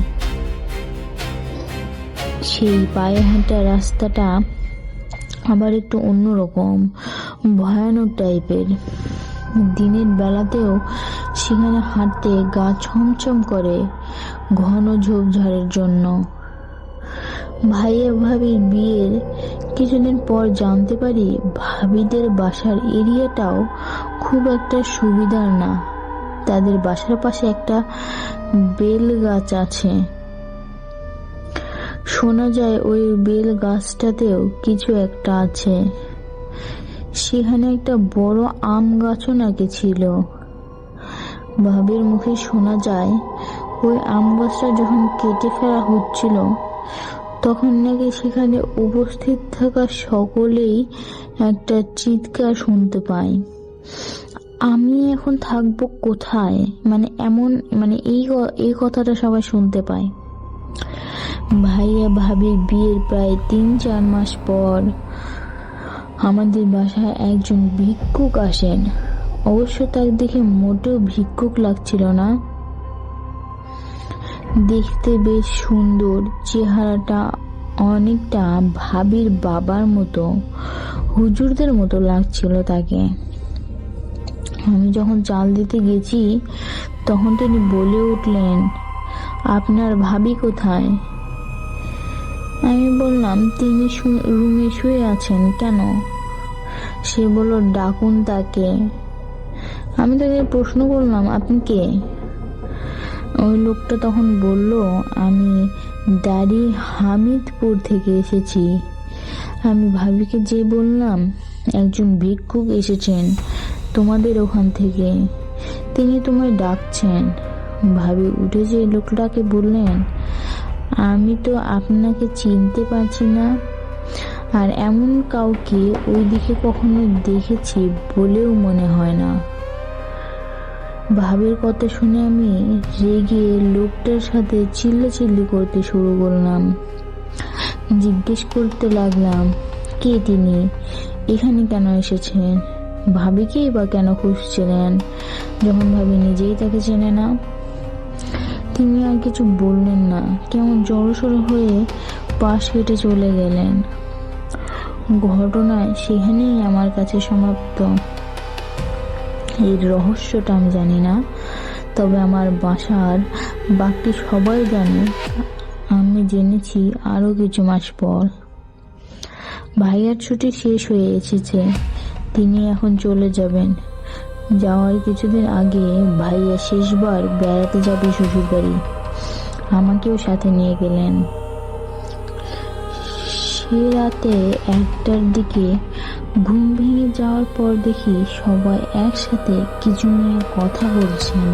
সেই পায়ে হাঁটা রাস্তাটা আবার একটু অন্যরকম, ভয়ানক টাইপের। দিনের বেলাতেও সেখানে হাঁটতে গা ছমছম করে ঘন ঝোপঝাড়ের জন্য। ভাইয়া ভাবির বিয়ের কিছুদিন পর জানতে পারি ভাবিদের বাসার এরিয়াটাও খুব একটা সুবিধার না। তাদের বাসার পাশে একটা বেল গাছ আছে। শোনা যায় ওই বেল গাছটাতেও কিছু একটা আছে। সেখানে একটা বড় আম গাছও নাকি ছিল। ভাবির মুখে শোনা যায় ওই আম গাছটা যখন কেটে ফেলা হচ্ছিল তখন নাকি সেখানে উপস্থিত থাকা সকলেই একটা চিৎকার শুনতে পায়, আমি এখন থাকবো কোথায়, এই কথাটা সবাই শুনতে পায়। ভাইয়া ভাবির বিয়ের প্রায় 3-4 মাস পর আমাদের বাসায় একজন ভিক্ষুক আসেন। অবশ্য তাকে দেখে মোটেও ভিক্ষুক লাগছিল না। দেখতে বেশ সুন্দর, চেহারাটা অনেকটা ভাবির বাবার মতো, হুজুরদের মতো লাগছিল তাকে। আমি যখন চাল দিতে গেছি তখন তিনি বলে উঠলেন, আপনার ভাবি কোথায়? আমি বললাম, তিনি রুমে শুয়ে আছেন। কেন? সে বলল, ডাকুন তাকে। আমি তাকে প্রশ্ন করলাম, আপনি কে? ওই লোকটা তখন বলল, আমি দাড়ি হামিদপুর থেকে এসেছি। আমি ভাবিকে যে বললাম, একজন ভিক্ষুক এসেছেন তোমাদের ওখান থেকে, তিনি তোমায় ডাকছেন। ভাবি উঠে যে লোকটাকে বললেন, আমি তো আপনাকে চিনতে পারছি না, আর এমন কাউকে ওইদিকে কখনো দেখেছি বলেও মনে হয় না। ভাবির কথা শুনে আমি রেগে লোকটার সাথে চিল্লাচিল্লি করতে শুরু করলাম। জিজ্ঞেস করতে লাগলাম, কে তিনি, এখানে কেন এসেছেন, ভাবিকেই বা কেন খুঁজছিলেন যখন ভাবি নিজেই তাকে চেনে না? তিনি আর কিছু বললেন না, কেমন জড়সড় হয়ে পাশ কেটে চলে গেলেন। ঘটনা সেখানেই আমার কাছে সমাপ্ত। এর রহস্যটা আমি জানি না, তবে আমার বাসার বাকি সবাই জানে। আমি জেনেছি আরো কিছু মাস পর। ভাইয়ার ছুটি শেষ হয়ে এসেছে, তিনি এখন চলে যাবেন। যাওয়ার কিছুদিন আগে ভাইয়া শেষবার বেড়াতে যাবে শ্বশুর বাড়ি, আমাকেও সাথে নিয়ে গেলেন। সে রাতে 1টার দিকে ঘুম ভেঙে যাওয়ার পর দেখি সবাই একসাথে কিছু নিয়ে কথা বলছেন।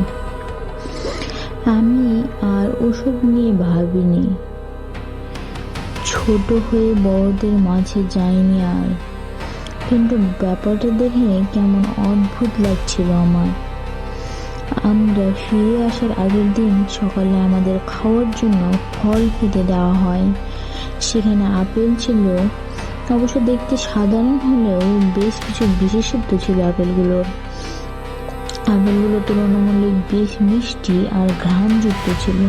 আমি আর ওসব নিয়ে ভাবিনি, ছোট হয়ে বড়দের মাঝে যাইনি আর, কিন্তু ব্যাপারটা দেখে কেমন অদ্ভুত লাগছিল আমার। আমরা ফিরে আসার আগের দিন সকালে আমাদের খাওয়ার জন্য ফল কেটে দেওয়া হয়। সেখানে আপেল ছিল, অবশ্য দেখতে সাধারণ হলেও বেশ কিছু বিশেষত্ব ছিল আপেলগুলোর। আপেলগুলো তুলনামূলক বেশ মিষ্টি আর ঘ্রাণযুক্ত ছিল।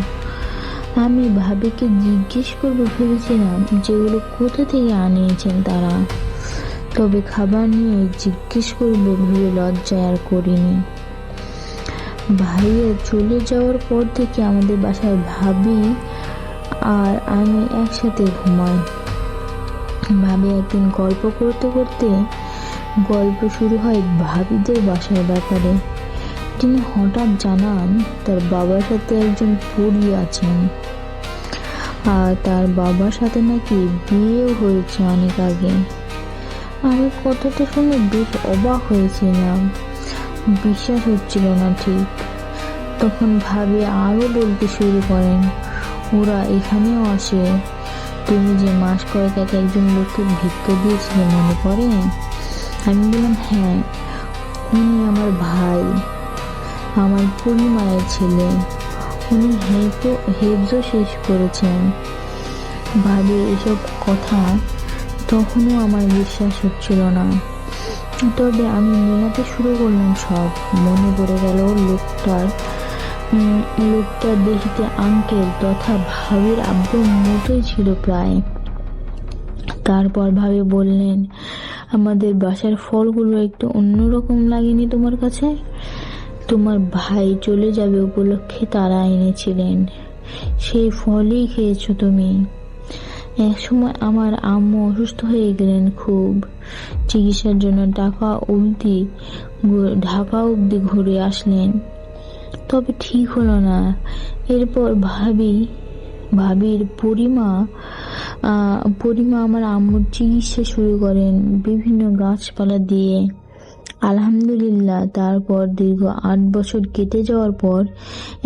আমি ভাবিকে জিজ্ঞেস করবো ভেবেছিলাম যেগুলো কোথা থেকে আনিয়েছেন তারা, তবে খাবার নিয়ে জিজ্ঞেস করবো ভেবে লজ্জায় আর করিনি। ভাইয়া চলে যাওয়ার পর থেকে আমাদের বাসায় ভাবি আর আমি একসাথে ঘুমাই। ভাবি একদিন গল্প করতে করতে গল্প শুরু হয় ভাবিদের বাসার ব্যাপারে। তিনি হঠাৎ জানান তার বাবার সাথে একজন পরী আছেন, আর তার বাবার সাথে নাকি বিয়েও হয়েছে অনেক আগে। আমি কথাটা শুনে বেশ অবাক হয়েছিলাম, বিশ্বাস হচ্ছিল না ঠিক। তখন ভাবি আরো বলতে শুরু করেন, ওরা এখানেও আসে, তুমি যে মাস কয়েক আগে একজন লোককে ভিক্ষা দিয়েছিলে মনে পড়ে? আমি বললাম হ্যাঁ, উনি আমার ভাই, আমার পরিমায়ের ছেলে। উনি হেফজও শেষ করেছেন। ভাবে এসব কথা তখনও আমার বিশ্বাস হচ্ছিল না, তবে আমি মেলাতে শুরু করলাম সব। মনে পড়ে গেল লোকটা দেখতে আঙ্কেল তথা ভাবির আব্বুর মতোই ছিল প্রায়। তারপর ভাবি বললেন, আমাদের বাসার ফলগুলো একটু অন্যরকম লাগেনি তোমার কাছে? তোমার ভাই চলে যাবে উপলক্ষে তারা এনেছিলেন, সেই ফলই খেয়েছো তুমি। এক সময় আমার আম্মু অসুস্থ হয়ে গেলেন খুব, চিকিৎসার জন্য ঢাকা অবধি ঘুরে আসলেন, তবে ঠিক হলো না। এরপর ভাবির পরিমা আমার আম্মুর চিকিৎসা শুরু করেন বিভিন্ন গাছপালা দিয়ে। আলহামদুলিল্লাহ, তারপর দীর্ঘ 8 বছর কেটে যাওয়ার পর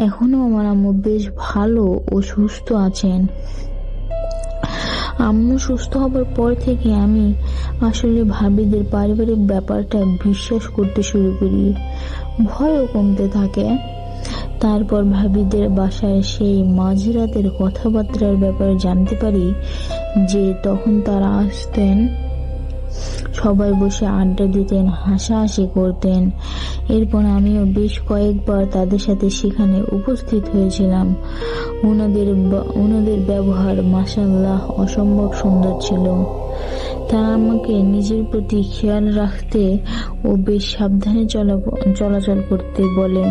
এখনো আমার আম্মু বেশ ভালো ও সুস্থ আছেন। আম্মু সুস্থ হবার পর থেকে আমি আসলে ভাবিদের পারিবারিক ব্যাপারটা বিশ্বাস করতে শুরু করি, ভয়ও কমতে থাকে। তারপর ভাবিদের বাসায় সেই মাঝরাতের কথাবার্তার ব্যাপারে জানতে পারি যে তখন তারা আসতেন, সবাই বসে আড্ডা দিতেন, হাসাহাসি করতেন। এরপর আমিও বেশ কয়েকবার তাদের সাথে সেখানে উপস্থিত হয়েছিলাম। ওনাদের ব্যবহার মাশাআল্লাহ অসম্ভব সুন্দর ছিল। তারা আমাকে নিজের প্রতি খেয়াল রাখতে ও বেশ সাবধানে চলাচল করতে বলে।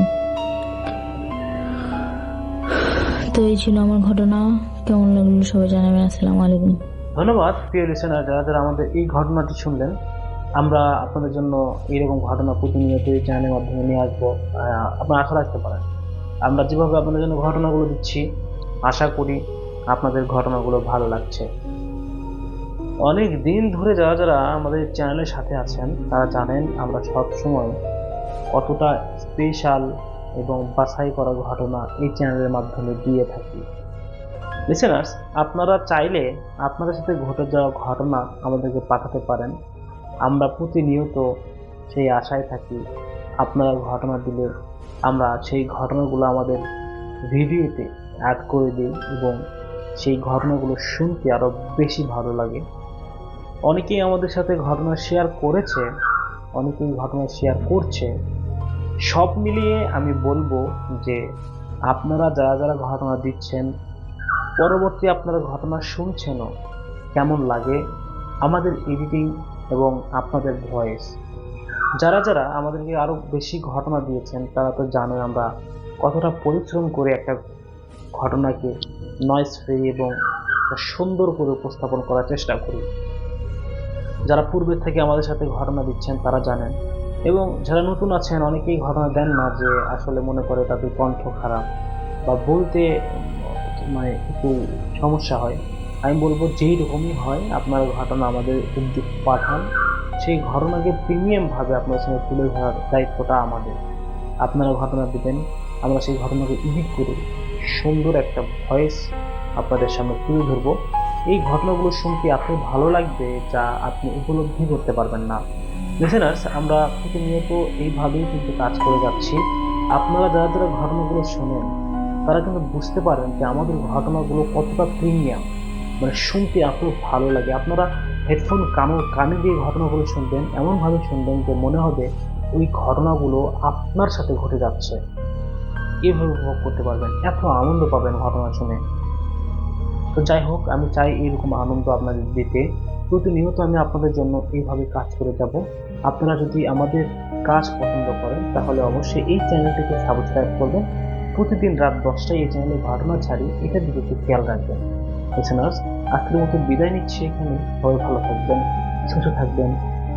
তো এই ছিল আমার ঘটনা। কেমন লাগলো সবাই জানাবেন। আসসালামু আলাইকুম। ধন্যবাদ প্রিয় লিসেনার, যারা আমাদের এই ঘটনাটি শুনলেন। আমরা আপনাদের জন্য এইরকম ঘটনা প্রতিনিয়ত এই চ্যানেলের মাধ্যমে নিয়ে আসবো, আপনারা আশা রাখতে পারেন। আমরা যেভাবে আপনাদের জন্য ঘটনাগুলো দিচ্ছি, আশা করি আপনাদের ঘটনাগুলো ভালো লাগছে। অনেক দিন ধরে যারা আমাদের চ্যানেলের সাথে আছেন তারা জানেন আমরা সবসময় কতটা স্পেশাল এবং বাছাই করা ঘটনা এই চ্যানেলের মাধ্যমে দিয়ে থাকি। লিসেনার্স, আপনারা চাইলে আপনাদের সাথে ঘটে যাওয়া ঘটনা আমাদেরকে পাঠাতে পারেন। আমরা প্রতিনিয়ত সেই আশায় থাকি আপনারা ঘটনা দিলে আমরা সেই ঘটনাগুলো আমাদের ভিডিওতে অ্যাড করে দিই এবং সেই ঘটনাগুলো শুনতে আরও বেশি ভালো লাগে। অনেকেই আমাদের সাথে ঘটনা শেয়ার করেছে, অনেকেই ঘটনা শেয়ার করছে। সব মিলিয়ে আমি বলবো যে আপনারা যারা ঘটনা দিচ্ছেন, পরবর্তী আপনারা ঘটনা শুনছেনও, কেমন লাগে আমাদের এডিটিং এবং আপনাদের ভয়েস। যারা আমাদেরকে আরও বেশি ঘটনা দিয়েছেন তারা তো জানেন আমরা কতটা পরিশ্রম করে একটা ঘটনাকে নয়েজ ফ্রি এবং সুন্দর করে উপস্থাপন করার চেষ্টা করি। যারা পূর্বে থেকে আমাদের সাথে ঘটনা দিচ্ছেন তারা জানেন, এবং যারা নতুন আছেন অনেকেই ঘটনা দেন না, যে আসলে মনে করে তাদের কণ্ঠ খারাপ বা বলতে মানে একটু সমস্যা হয়। আমি বলবো যেই রকমই হয় আপনার ঘটনা আমাদের অবধি পাঠান, সেই ঘটনাকে প্রিমিয়ামভাবে আপনার সঙ্গে তুলে ধরার দায়িত্বটা আমাদের। আপনারা ঘটনা দেবেন, আমরা সেই ঘটনাকে এডিট করে সুন্দর একটা ভয়েস আপনাদের সামনে তুলে ধরবো। এই ঘটনাগুলো শুনতে আপনি ভালো লাগবে যা আপনি উপলব্ধি করতে পারবেন না। লিসেনার্স, আমরা প্রতিনিয়ত এইভাবেই কিন্তু কাজ করে যাচ্ছি। আপনারা যারা ঘটনাগুলো শোনেন তারা কিন্তু বুঝতে পারেন যে আমাদের ঘটনাগুলো কতটা প্রিমিয়াম, মানে শুনতে এত ভালো লাগে। আপনারা হেডফোন কানে দিয়ে ঘটনাগুলো শুনবেন, এমনভাবে শুনবেন যে মনে হবে ওই ঘটনাগুলো আপনার সাথে ঘটে যাচ্ছে। এভাবে উপভোগ করতে পারবেন, এত আনন্দ পাবেন ঘটনা শুনে। তো যাই হোক, আমি চাই এইরকম আনন্দ আপনাদের দিতে। প্রতিনিয়ত আমি আপনাদের জন্য এইভাবে কাজ করে যাব। আপনারা যদি আমাদের কাজ পছন্দ করেন তাহলে অবশ্যই এই চ্যানেলটিকে সাবস্ক্রাইব করবেন। প্রতিদিন রাত 10টায় এই চ্যানেলে ঘটনা ছাড়ি, এটার দিকে একটু খেয়াল রাখবেন। লিসেনার্স, আজকের মতো বিদায় নিচ্ছি এখানে। সবাই ভালো থাকবেন, সুস্থ থাকবেন।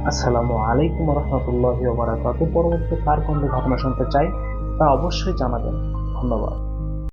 আসসালামু আলাইকুম রহমতুল্লাহি ওয়া বারাকাতুহু। পরবর্তীতে কার কোন ঘটনা শুনতে চাই তা অবশ্যই জানাবেন। ধন্যবাদ।